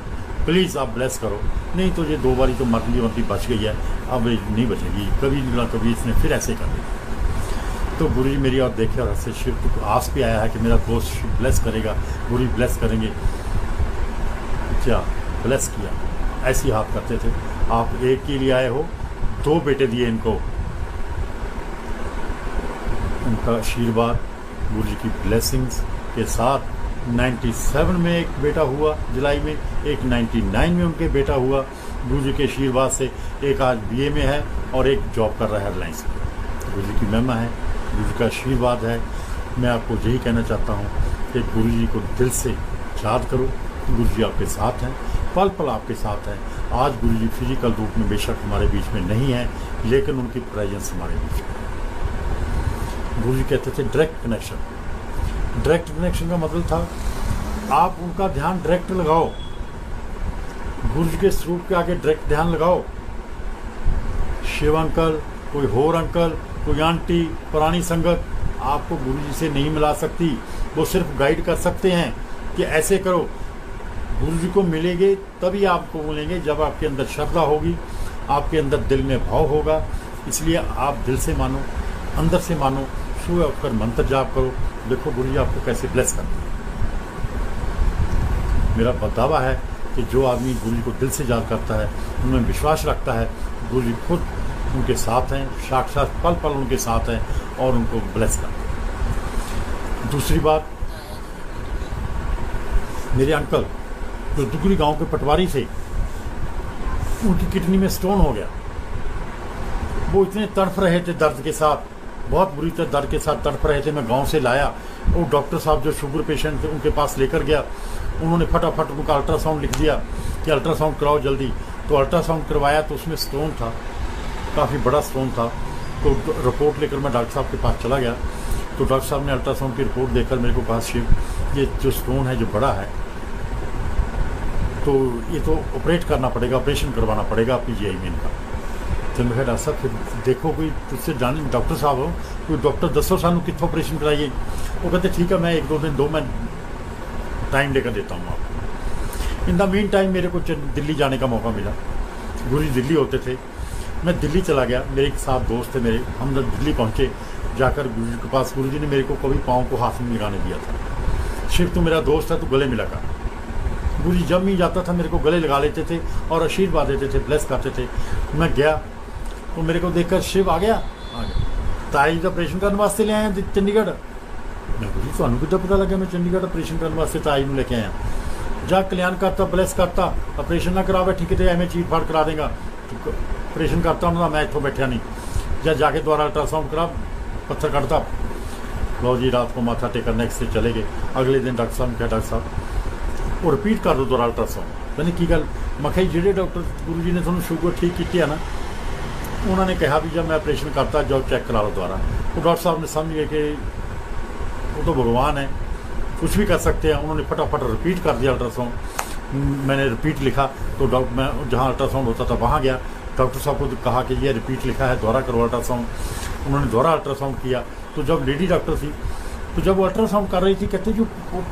Speaker 1: प्लीज़ आप ब्लेस करो, नहीं तो ये 2 बारी तो मरती बच गई है, अब नहीं बचेगी, कभी ना कभी इसने फिर ऐसे कर दिया। तो गुरु जी मेरी और देखे और हंसे, शिव को आस भी आया है कि मेरा दोस्त शिव ब्लेस करेगा, गुरु जी ब्लेस करेंगे। क्या ब्लेस किया, ऐसी हाथ करते थे। आप एक के लिए आए हो, 2 बेटे दिए इनको। उनका आशीर्वाद, गुरु जी की ब्लेसिंग्स के साथ 97 में एक बेटा हुआ जुलाई में, एक 99 में उनके बेटा हुआ गुरु जी के आशीर्वाद से। एक आज BA में है और एक जॉब कर रहा है एयरलाइंस में। गुरु जी की महिमा है, गुरु जी का आशीर्वाद है। मैं आपको यही कहना चाहता हूँ कि गुरु जी को दिल से याद करो। गुरु जी आपके साथ हैं, पल पल आपके साथ हैं। आज गुरु जी फिजिकल रूप में बेशक हमारे बीच में नहीं है, लेकिन उनकी प्रेजेंस हमारे बीच में है। गुरु जी कहते थे डायरेक्ट कनेक्शन। डायरेक्ट कनेक्शन का मतलब था आप उनका ध्यान डायरेक्ट लगाओ, गुरु जी के स्वरूप के आगे डायरेक्ट ध्यान लगाओ। शिव अंकल, कोई होर अंकल, कोई आंटी, पुरानी संगत आपको गुरु जी से नहीं मिला सकती। वो सिर्फ गाइड कर सकते हैं कि ऐसे करो। गुरु जी को मिलेंगे तभी आपको मिलेंगे जब आपके अंदर श्रद्धा होगी, आपके अंदर दिल में भाव होगा। इसलिए आप दिल से मानो, अंदर से मानो, सुबह उठकर मंत्र जाप करो। देखो गुरु जी आपको कैसे ब्लेस करते हैं। मेरा दावा है कि जो आदमी गुरु जी को दिल से याद करता है, उनमें विश्वास रखता है, गुरु जी खुद उनके साथ हैं, साक्षात पल पल उनके साथ हैं और उनको ब्लेस करते हैं। दूसरी बात, मेरे अंकल जो दुगरी गांव के पटवारी थे, उनकी किडनी में स्टोन हो गया। वो इतने तड़प रहे थे दर्द के साथ, बहुत बुरी तरह दर्द के साथ तड़प रहे थे। मैं गांव से लाया, वो डॉक्टर साहब जो शुगर पेशेंट थे उनके पास लेकर गया। उन्होंने फटाफट उनका अल्ट्रासाउंड लिख दिया कि अल्ट्रासाउंड कराओ जल्दी। तो अल्ट्रासाउंड करवाया तो उसमें स्टोन था, काफ़ी बड़ा स्टोन था। तो रिपोर्ट लेकर मैं डॉक्टर साहब के पास चला गया। तो डॉक्टर साहब ने अल्ट्रासाउंड की रिपोर्ट देखकर मेरे को कहा, शिव ये जो स्टोन है जो बड़ा है, तो ये तो ऑपरेट करना पड़ेगा, ऑपरेशन करवाना पड़ेगा अपनी GI में इनका। तो मैं कहा डॉक्टर साहब फिर देखो कोई तुझसे जाने, डॉक्टर साहब हो कोई डॉक्टर दसो सानू कितों ऑपरेशन कराइए। वो कहते ठीक है, मैं 1-2 दिन दो, मैं टाइम लेकर देता हूँ आपको। इन द मीन टाइम मेरे को दिल्ली जाने का मौका मिला। गुरु जी दिल्ली होते थे, मैं दिल्ली चला गया। मेरे एक साथ दोस्त थे मेरे, हम जब दिल्ली पहुँचे, जाकर गुरु जी के पास, गुरु जी ने मेरे को कभी पाँव को हाथ में लगाने दिया था। शिव तू मेरा दोस्त है, तू गले मिला कर। गुरु जी जब भी जाता था मेरे को गले लगा लेते थे और आशीर्वाद देते थे, ब्लेस करते थे। मैं गया तो मेरे को देखकर शिव आ गया ताई जी ऑपरेशन करने वास्ते ले आया चंडीगढ़। मैं गुरु जी थानू किद्दां पता लगे मैं चंडीगढ़ ऑपरेशन करने वास्ते ताई नूं लेके आया। जा कल्याण करता, ब्लेस करता, ऑपरेशन ना करावे ठीक है, एवं चीट फाड़ करा देगा। ऑपरेशन करता उन्होंने, मैं इतों बैठा नहीं। या जाके दोबारा अल्ट्रासाउंड करा, पत्थर कटता। लो जी रात को माथा टेकर नेक्स्ट से चले गए। अगले दिन डॉक्टर साहब ने कहा, डॉक्टर साहब वो रिपीट कर दो दोबारा अल्ट्रासाउंड। मैंने की गल, मैं कहा जिहड़े डॉक्टर गुरु जी ने थोड़ा शुगर ठीक की है ना, उन्होंने कहा भी जब मैं ऑपरेशन करता जाओ चेक करा लो दोबारा। तो डॉक्टर साहब ने समझ गए कि वो तो भगवान है, कुछ भी कर सकते हैं। उन्होंने फटाफट रिपीट कर दिया अल्ट्रासाउंड। मैंने रिपीट लिखा तो डॉक्टर, मैं जहाँ अल्ट्रासाउंड होता था वहाँ गया, डॉक्टर साहब को कहा कि ये रिपीट लिखा है, दोबारा करो अल्ट्रासाउंड। उन्होंने दोबारा अल्ट्रासाउंड किया। तो जब लेडी डॉक्टर थी, तो जब वो अल्ट्रासाउंड कर रही थी, कहते जो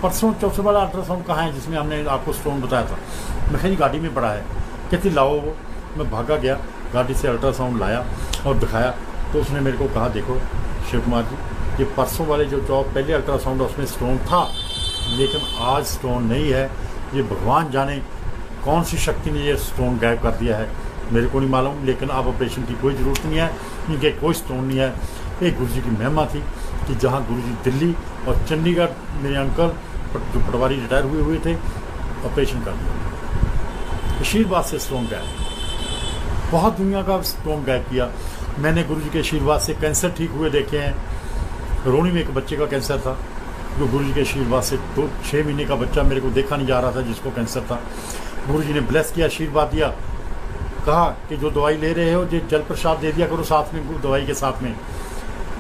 Speaker 1: परसों चौथे वाला अल्ट्रासाउंड कहाँ है जिसमें हमने आपको स्टोन बताया था। मैं कहा जी गाड़ी में पड़ा है। कहती लाओ वो। मैं भागा गया, गाड़ी से अल्ट्रासाउंड लाया और दिखाया। तो उसने मेरे को कहा, देखो शिव कुमार जी, ये परसों वाले जो पहले अल्ट्रासाउंड उसमें स्टोन था, लेकिन आज स्टोन नहीं है। ये भगवान जाने कौन सी शक्ति ने ये स्टोन गायब कर दिया है, मेरे को नहीं मालूम। लेकिन अब ऑपरेशन की कोई ज़रूरत नहीं है, क्योंकि कोई स्टोन नहीं है। एक गुरु जी की महिमा थी कि जहाँ गुरु जी दिल्ली और चंडीगढ़, मेरे अंकल जो पटवारी रिटायर हुए थे, ऑपरेशन कर दिया। आशीर्वाद से स्टोन गायब, बहुत दुनिया का स्टोन गायब किया। मैंने गुरु जी के आशीर्वाद से कैंसर ठीक हुए देखे हैं। रोनी में एक बच्चे का कैंसर था, जो गुरु जी के आशीर्वाद से 6 महीने का बच्चा मेरे को देखा नहीं जा रहा था, जिसको कैंसर था। गुरु जी ने ब्लेस किया, आशीर्वाद दिया, कहा कि जो दवाई ले रहे हो जो जल प्रसाद दे दिया करो साथ में, दवाई के साथ में।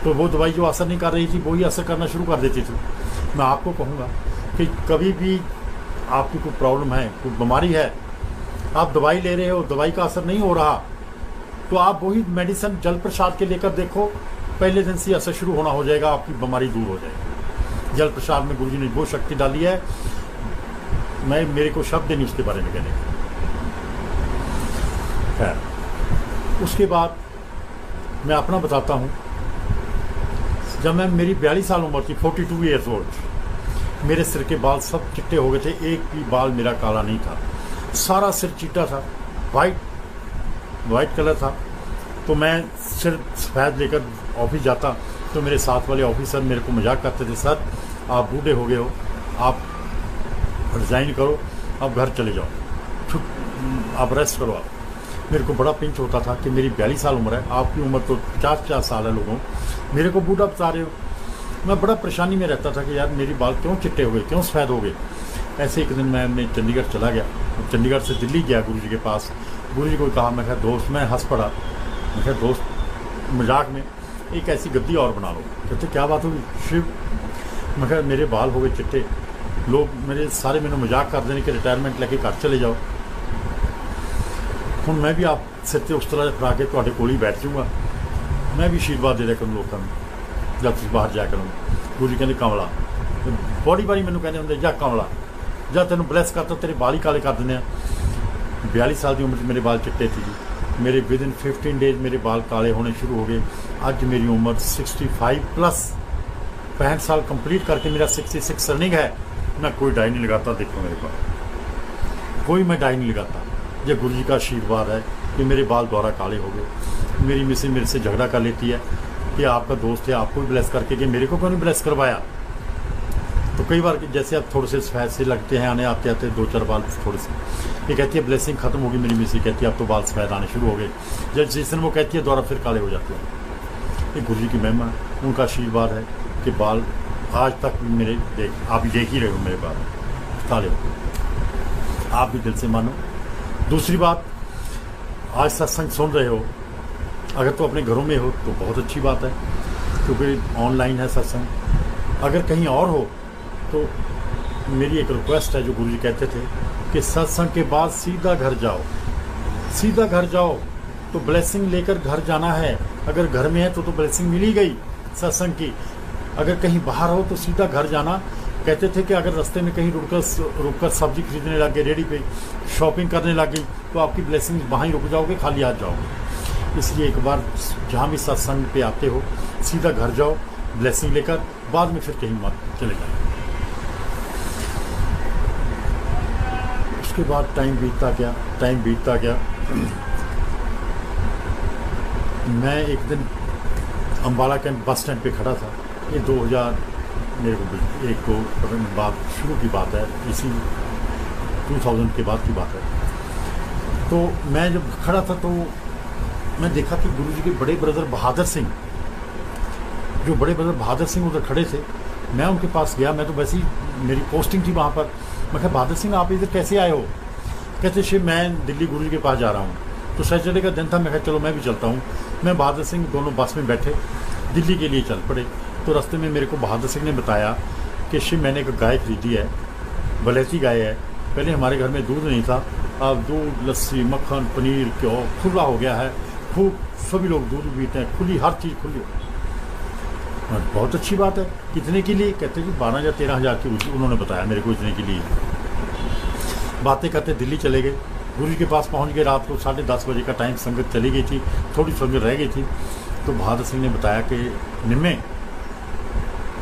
Speaker 1: तो वो दवाई जो असर नहीं कर रही थी, वही असर करना शुरू कर देती थी। मैं आपको कहूँगा कि कभी भी आपकी कोई प्रॉब्लम है, कोई बीमारी है, आप दवाई ले रहे हो, दवाई का असर नहीं हो रहा, तो आप वही मेडिसिन जल प्रसाद के लेकर देखो, पहले दिन से असर शुरू होना हो जाएगा, आपकी बीमारी दूर हो जाएगी। जल प्रसाद में गुरु जी ने वो शक्ति डाली है, मेरे को शब्द नहीं उसके बारे में कहने का। खैर, उसके बाद मैं अपना बताता हूँ। जब मैं मेरी 42 साल उम्र थी, 42 ईयर्स ओल्ड, मेरे सिर के बाल सब चिट्टे हो गए थे, एक भी बाल मेरा काला नहीं था, सारा सिर चिट्टा था, वाइट कलर था। तो मैं सिर सफ़ेद लेकर ऑफिस जाता तो मेरे साथ वाले ऑफिसर मेरे को मजाक करते थे, सर आप बूढ़े हो गए हो, आप रिज़ाइन करो, अब घर चले जाओ, आप रेस्ट करो। आप मेरे को बड़ा पिंच होता था कि मेरी 42 साल उम्र है, आपकी उम्र तो 50 साल है, लोगों मेरे को बूढ़ा बता रहे हो। मैं बड़ा परेशानी में रहता था कि यार मेरी बाल क्यों चिट्टे हो गए, क्यों सफ़ेद हो गए। ऐसे एक दिन मैं चंडीगढ़ चला गया, चंडीगढ़ से दिल्ली गया गुरुजी के पास। गुरुजी को कहा, मैं कहा दोस्त, मैं हंस पड़ा, मैं कहा दोस्त मजाक में एक ऐसी गद्दी और बना लो। कहते क्या बात होगी शिव? मैं कहा मेरे बाल हो गए चिट्टे, लोग मेरे सारे मैंने मजाक कर देने के रिटायरमेंट लेके घर चले जाओ। ਹੁਣ मैं भी आप सिर ते उस तरह करा के ਤੁਹਾਡੇ ਕੋਲ ਹੀ बैठ जाऊँगा, मैं भी आशीर्वाद दे दिया करूँ लोगों को जब तुम बाहर जाया करूँ। गुरु जी कहते कमला बड़ी बारी मैंने कहते होंगे, जा कमला जा, तेन ब्लैस करता तेरे बाल ही काले कर देने। 42 साल की उम्र मेरे बाल चिट्टे थे जी, मेरे विद इन 15 डेज मेरे बाल काले होने शुरू हो गए। अज मेरी उम्र 65 प्लस, 65 साल कंप्लीट करके मेरा 66 रनिंग है। मैं कोई डाई नहीं लगाता, देखो मेरे पास कोई मैं डाई नहीं लगाता। ये गुरु जी का आशीर्वाद है कि मेरे बाल दोबारा काले हो गए। मेरी मिसेज मेरे से झगड़ा कर लेती है कि आपका दोस्त है, आपको भी ब्लेस करके कि मेरे को क्यों नहीं ब्लेस करवाया। तो कई बार जैसे आप थोड़े से सफ़ेद से लगते हैं, आने आते आते 2-4 बाल थोड़े से, ये कहती है ब्लेसिंग ख़त्म होगी। मेरी मिसेज कहती है अब तो बाल सफ़ेद आने शुरू हो गए। जब जिस दिन वो कहती है दोबारा फिर काले हो जाते हैं। ये गुरु जी की महिमा है, उनका आशीर्वाद है कि बाल आज तक मेरे आप देख ही रहे हो, मेरे बाल काले हो गए। आप भी दिल से मानो। दूसरी बात, आज सत्संग सुन रहे हो, अगर तो अपने घरों में हो तो बहुत अच्छी बात है, क्योंकि ऑनलाइन है सत्संग। अगर कहीं और हो तो मेरी एक रिक्वेस्ट है, जो गुरु जी कहते थे कि सत्संग के बाद सीधा घर जाओ, सीधा घर जाओ तो ब्लेसिंग लेकर घर जाना है। अगर घर में है तो ब्लेसिंग मिली गई सत्संग की। अगर कहीं बाहर हो तो सीधा घर जाना। कहते थे कि अगर रास्ते में कहीं रुककर सब्जी खरीदने लग गए, रेडी पे शॉपिंग करने लग गई, तो आपकी ब्लेसिंग वहाँ ही रुक जाओगे, खाली हाथ जाओगे। इसलिए एक बार जहाँ भी सत्संग पे आते हो सीधा घर जाओ ब्लेसिंग लेकर, बाद में फिर कहीं मत चले जाओ। उसके बाद टाइम बीतता गया। मैं एक दिन अम्बाला कैंट बस स्टैंड पे खड़ा था। ये 2000 मेरे को एक को बात शुरू की बात है, इसी 2000 के बाद की बात है। तो मैं जब खड़ा था तो मैं देखा कि गुरु जी के बड़े ब्रदर बहादुर सिंह, जो बड़े ब्रदर बहादुर सिंह उधर खड़े थे। मैं उनके पास गया, मैं तो वैसे ही मेरी पोस्टिंग थी वहाँ पर। मैं कहा बहादुर सिंह आप इधर कैसे आए हो? कहते शिव मैं दिल्ली गुरु जी के पास जा रहा हूँ। तो सैटरडे का दिन था, मैं कहा चलो मैं भी चलता हूँ। मैं बहादुर सिंह दोनों बस में बैठे दिल्ली के लिए चल पड़े। तो रास्ते में मेरे को बहादुर सिंह ने बताया कि शिव मैंने एक गाय खरीदी है, बलैती गाय है। पहले हमारे घर में दूध नहीं था, अब दूध, लस्सी, मक्खन, पनीर, घ्यो खुला हो गया है, खूब सभी लोग दूध पीते हैं, खुली हर चीज़ खुली। बहुत अच्छी बात है। कितने के लिए? कहते जी 12 या 13 हज़ार की उन्होंने बताया मेरे को, इतने के लिए। बातें करते दिल्ली चले गए, गुरु जी के पास पहुंच गए। रात को 10:30 बजे का टाइम, संगत चली गई थी, थोड़ी संगत रह गई थी। तो बहादुर सिंह ने बताया कि निम्मे,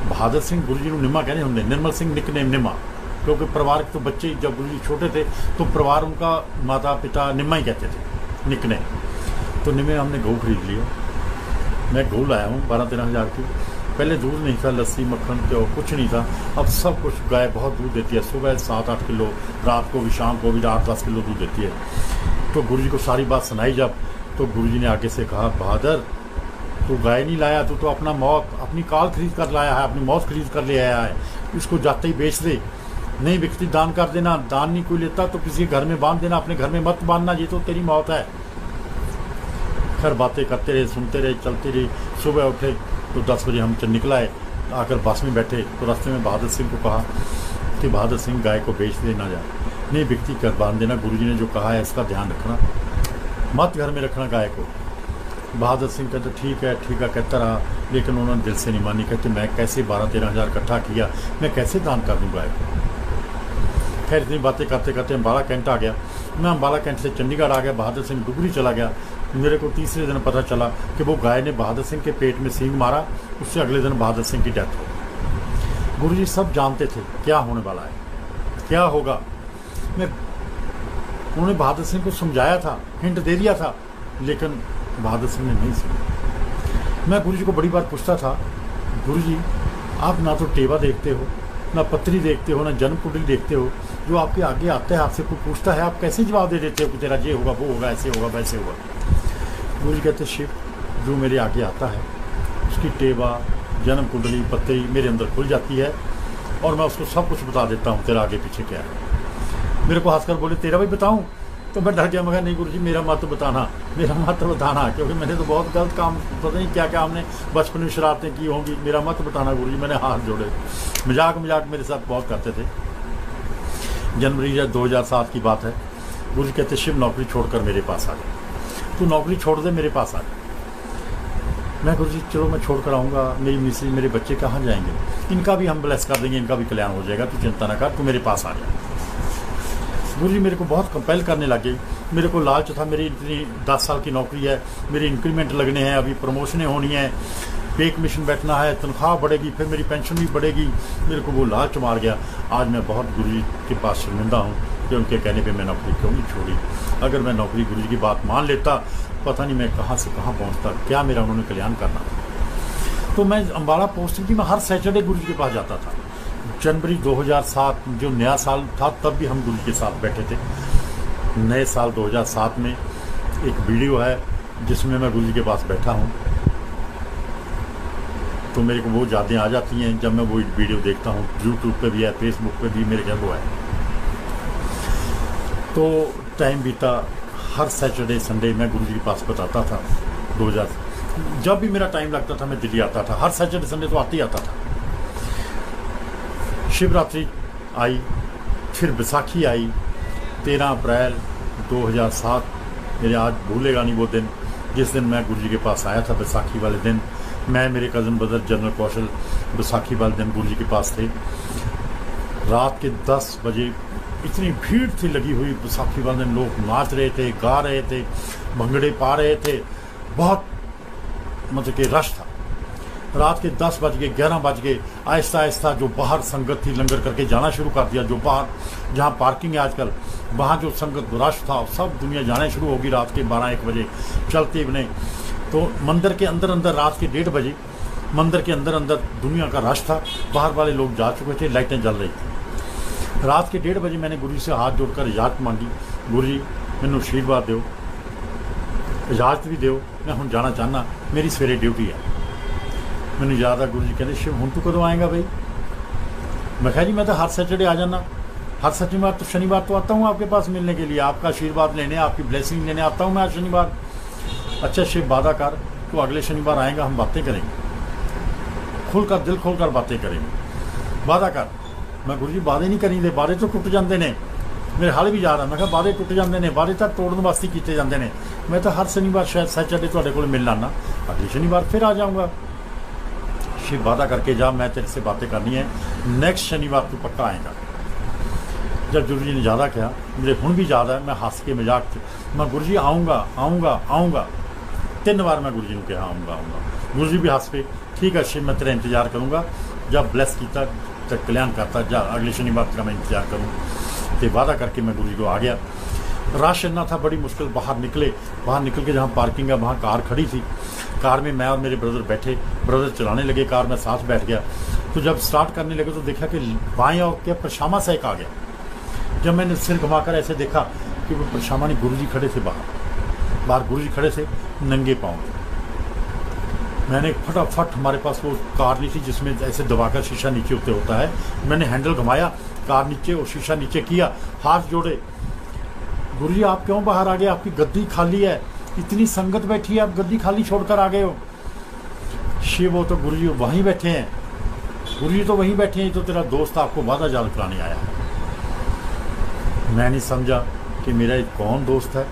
Speaker 1: बहादुर सिंह गुरु जी को निम्मा कहने होंगे, निर्मल सिंह निकनेम निम्मा, क्योंकि परिवार के तो बच्चे जब गुरु जी छोटे थे तो परिवार उनका माता पिता निम्मा ही कहते थे, निकनेम। तो निम्मे हमने गऊ खरीद लिया। मैं गऊ लाया हूँ 12-13 हज़ार की। पहले दूध नहीं था, लस्सी, मक्खन, घ्यो कुछ नहीं था। अब सब कुछ। गाय बहुत दूध देती है, सुबह 7-8 किलो, रात को भी, शाम को भी 8-10 किलो दूध देती है। तो गुरु जी को सारी बात सुनाई जब, तो गुरु जी ने आगे से कहा बहादुर तू गाय नहीं लाया, तू तो अपनी काल खरीद कर लाया है, अपनी मौत खरीद कर ले आया है। इसको जाते ही बेच दे, नहीं बिकती दान कर देना। दान नहीं कोई लेता तो किसी घर में बांध देना, अपने घर में मत बांधना, ये तो तेरी मौत है। खैर बातें करते रहे, सुनते रहे, चलते रहे। सुबह उठे तो 10 बजे हम निकल आए, आकर बस में बैठे। तो रास्ते में बहादुर सिंह को कहा कि बहादुर सिंह गाय को बेच देना जा, नहीं बिकती कर बांध देना। गुरु जी ने जो कहा है इसका ध्यान रखना, मत घर में रखना गाय को। बहादुर सिंह कहते ठीक है कहता रहा, लेकिन उन्होंने दिल से नहीं मानी। कहते मैं कैसे 12-13 हज़ार इकट्ठा किया, मैं कैसे दान कर दूँ गाय को। खैर इतनी बातें करते करते अम्बाला कैंट आ गया। मैं अम्बाला कैंट से चंडीगढ़ आ गया, बहादुर सिंह डुगरी चला गया। मेरे को तीसरे दिन पता चला कि वो गाय ने बहादुर सिंह के पेट में सींग मारा, उससे अगले दिन बहादुर सिंह की डेथ हो गई। गुरुजी सब जानते थे क्या होने वाला है, क्या होगा। उन्होंने बहादुर सिंह को समझाया था, हिंट दे दिया था, लेकिन बहादुर सिंह ने नहीं सुना। मैं गुरुजी को बड़ी बार पूछता था, गुरुजी आप ना तो टेवा देखते हो, ना पत्री देखते हो, ना जन्म कुंडली देखते हो, जो आपके आगे आता है आपसे कोई पूछता है आप कैसे जवाब दे देते हो कि तेरा ये होगा, वो होगा, ऐसे होगा, वैसे होगा। गुरुजी कहते शिव, जो मेरे आगे आता है उसकी टेवा, जन्म कुंडली, पत्री मेरे अंदर खुल जाती है और मैं उसको सब कुछ बता देता हूँ तेरा आगे पीछे क्या है। मेरे को हंसकर बोले तेरा भी बताऊँ, तो मैं डर गया। मैं कहा नहीं गुरुजी मेरा मत बताना, मेरा मत बताना, क्योंकि मैंने तो बहुत गलत काम, पता नहीं क्या क्या हमने बचपन में शरारतें की होंगी, मेरा मत बताना गुरुजी। मैंने हाथ जोड़े, मजाक मेरे साथ बहुत करते थे। जनवरी 2007 की बात है। गुरुजी कहते शिव नौकरी छोड़कर मेरे पास आ गया, तू नौकरी छोड़ दे, मेरे पास आ जा। मैं गुरुजी चलो मैं छोड़ कर आऊँगा, मेरी मिसेज मेरे बच्चे कहाँ जाएंगे, इनका भी हम ब्लेस कर देंगे, इनका भी कल्याण हो जाएगा, तू चिंता ना कर, तू मेरे पास आ जा। गुरुजी मेरे को बहुत कंपेल करने लगे। मेरे को लालच था, मेरी इतनी 10 साल की नौकरी है, मेरी इंक्रीमेंट लगने हैं, अभी प्रमोशनें होनी हैं, पे कमीशन बैठना है, तनख्वाह बढ़ेगी, फिर मेरी पेंशन भी बढ़ेगी। मेरे को वो लालच मार गया। आज मैं बहुत गुरुजी के पास शर्मिंदा हूँ कि उनके कहने पे मैं नौकरी क्यों नहीं छोड़ी। अगर मैं नौकरी गुरुजी की बात मान लेता, पता नहीं मैं कहाँ से कहाँ पहुँचता, क्या मेरा उन्होंने कल्याण करना। तो मैं अम्बाला पोस्टिंग थी, मैं हर सैटरडे गुरुजी के पास जाता था। जनवरी 2007 जो नया साल था, तब भी हम गुरुजी के साथ बैठे थे। नए साल 2007 में एक वीडियो है जिसमें मैं गुरुजी के पास बैठा हूँ, तो मेरे को वो यादें आ जाती हैं जब मैं वो वीडियो देखता हूँ। यूट्यूब पे भी है, फेसबुक पे भी मेरे घर वो है। तो टाइम बीता, हर सैटरडे संडे मैं गुरुजी के पास बताता था। 2000 जब भी मेरा टाइम लगता था मैं दिल्ली आता था, हर सैटरडे संडे तो आते ही आता था। शिवरात्रि आई, फिर बैसाखी आई, 13 अप्रैल 2007। मेरे आज भूलेगा नहीं वो दिन, जिस दिन मैं गुरुजी के पास आया था। बैसाखी वाले दिन मैं, मेरे कज़न ब्रदर जनरल कौशल बैसाखी वाले दिन गुरुजी के पास थे। रात के 10 बजे इतनी भीड़ थी लगी हुई। बैसाखी वाले दिन लोग नाच रहे थे, गा रहे थे, भंगड़े पा रहे थे, बहुत मतलब कि रश था। रात के 10 बज गए, 11 बज गए। आहिस्ता आहिस्ता जो बाहर संगत थी लंगर करके जाना शुरू कर दिया। जो बाहर जहाँ पार्किंग है आजकल, वहाँ जो संगत रश था, सब दुनिया जाने शुरू होगी रात के 12-1 बजे चलते बने। तो मंदिर के अंदर अंदर रात के 1:30 बजे मंदिर के अंदर अंदर दुनिया का रश था। बाहर वाले लोग जा चुके थे, लाइटें जल रही थी। रात के 1:30 बजे मैंने गुरुजी से हाथ जोड़कर इजाज़त मांगी, गुरुजी मैनू आशीर्वाद दो, इजाज़त भी दो, मैं हुण जाना चाहना, मेरी सवेरे ड्यूटी है। मैंने याद है गुरुजी कहते शिव हुण तू कदों आएगा भाई। मैं कहा जी मैं तो हर सैटरडे आ जाना, हर शनिवार तो आता हूँ आपके पास मिलने के लिए, आपका आशीर्वाद लेने, आपकी ब्लेसिंग लेने आता हूँ मैं हर शनिवार। अच्छा शिव वादा कर, तो अगले शनिवार आएगा, हम बातें करेंगे, खुलकर दिल खोलकर बातें करेंगे, वादा कर। मैं गुरुजी वादे नहीं करी दे, वादे तो टुट जाते हैं, मेरे हाल भी जा रहा। मैं कहा वादे टुट जाते हैं, वादे तो तोड़ने वास्ते किए जाते हैं। मैं तो हर शनिवार शायद सैटरडे तुहाडे कोल मिल आना, अगले शनिवार फिर आ जाऊँगा। शिव वादा करके जा, मैं तेरे से बातें करनी है, नेक्स्ट शनिवार तू पक्का आएगा। जब गुरुजी ने ज़्यादा कहा, मुझे हुण भी याद है, मैं हंस के मजाक मैं गुरुजी आऊँगा आऊँगा आऊँगा 3 बार मैं गुरुजी ने कहा आऊँगा आऊँगा। गुरुजी भी हंस पे, ठीक है शिव मैं तेरा इंतजार करूँगा, जब ब्लेस किया जब कल्याण करता जा, अगले शनिवार का मैं इंतजार करूँ। तो वादा करके मैं गुरुजी को आ गया। रश इतना था, बड़ी मुश्किल बाहर निकल के जहाँ पार्किंग है वहाँ कार खड़ी थी। कार में मैं और मेरे ब्रदर बैठे, ब्रदर चलाने लगे कार, मैं साथ बैठ गया। तो जब स्टार्ट करने लगे तो देखा कि बाएं और क्या परछामा सा एक आ गया। जब मैंने सिर घुमाकर ऐसे देखा कि वो परछामा नहीं, गुरुजी खड़े थे बाहर गुरुजी खड़े थे नंगे पाँव। मैंने फटाफट, हमारे पास वो कार नहीं थी जिसमें ऐसे दबाकर शीशा नीचे होता है, मैंने हैंडल घुमाया, कार नीचे और शीशा नीचे किया, हाथ जोड़े, गुरुजी आप क्यों बाहर आ गए, आपकी गद्दी खाली है, इतनी संगत बैठी है, आप गद्दी खाली छोड़कर आ गए हो। शिव वो तो गुरुजी वहीं बैठे हैं, गुरुजी तो वहीं बैठे हैं, तो तेरा दोस्त आपको वादा याद कराने आया है। मैं नहीं समझा कि मेरा एक कौन दोस्त है,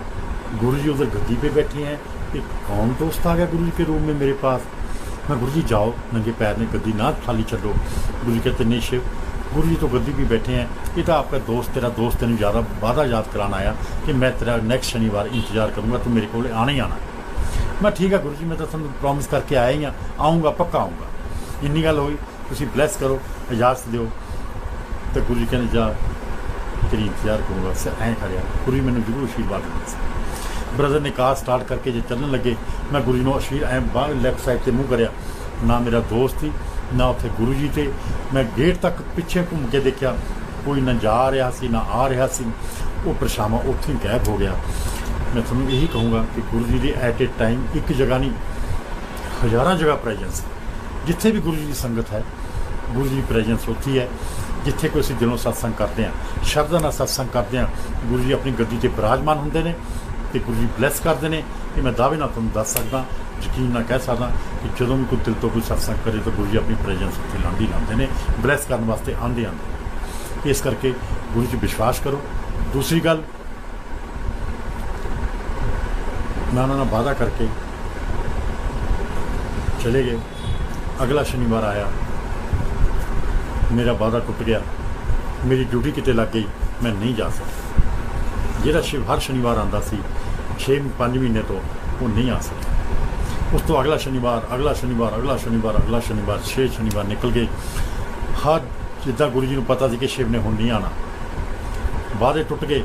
Speaker 1: गुरुजी उधर गद्दी पे बैठे हैं, एक कौन दोस्त आ गया गुरुजी के रूम में मेरे पास। मैं गुरुजी जाओ, नंगे पैर ने गद्दी ना खाली छोड़ो। गुरुजी कहते नहीं शिव गुरु जी तो गद्दी भी बैठे हैं, ये तो आपका दोस्त, तेरा दोस्त तेन ज़्यादा वादा याद कराना आया कि मैं तेरा नैक्सट शनिवार इंतजार करूँगा, तू मेरे को आना ही आना। मैं ठीक है गुरु जी, मैं तो तुहानू प्रॉमिस करके आया ही हाँ, आऊँगा, पक्का आऊँगा। इन्नी गल हुई, तुसीं ब्लैस करो, इजाजत दिओ। तो गुरु जी कहने जा तेरी इंतजार करूँगा। ऐं करिया गुरु जी मैंने जरूर आशीर्वाद दिया। ब्रदर ने कार स्टार्ट करके जो चलने लगे, मैं गुरु जी को आशीर्वाद लैफ्ट साइड से मुँह कराया, ना मेरा दोस्त थी ना उत्थे गुरु जी थे। मैं गेट तक पिछे घूम के देखा, कोई ना जा रहा सी ना आ रहा सी, वो परछावां उत्थे ही गायब हो गया। मैं तुहानूं यही कहूँगा कि गुरु जी की एट ए टाइम एक जगह नहीं, हज़ारां जगह प्रेजेंस है। जिथे भी गुरु जी की संगत है, गुरु जी की प्रेजेंस होती है। जिथे कोई असीं दिलों सत्संग करते हैं, शरधा नाल सत्संग करते हैं, गुरु जी अपनी गद्दी ते विराजमान होंदे ने ते गुरु जी ब्लैस करते हैं। कि मैं दावे नाल तुहानूं दस सकदा, यकीन ना कह सकदा कि जदों भी कोई दिल तो कोई सत्संग करे तो गुरु जी अपनी प्रेजेंस उत्थे लांदे ही लांदे ने, ब्लैस करने वास्ते आंदे आंदे। इस करके गुरु जी विश्वास करो। दूसरी गल, मैं उन्होंने वादा करके चले गए। अगला शनिवार आया, मेरा वादा टुट गया, मेरी ड्यूटी किते लग गई, मैं नहीं जा सकता। जिहड़ा शिव हर शनिवार आंदा सी 6-5 महीने तो वो नहीं आ सकता। उस तो अगला शनिवार, अगला शनिवार, अगला शनिवार, अगला शनिवार, 6 शनिवार निकल गए। हर जिद्दां गुरु जी नूं पता सी कि शिव ने हुण नहीं आना, वादे टुट गए।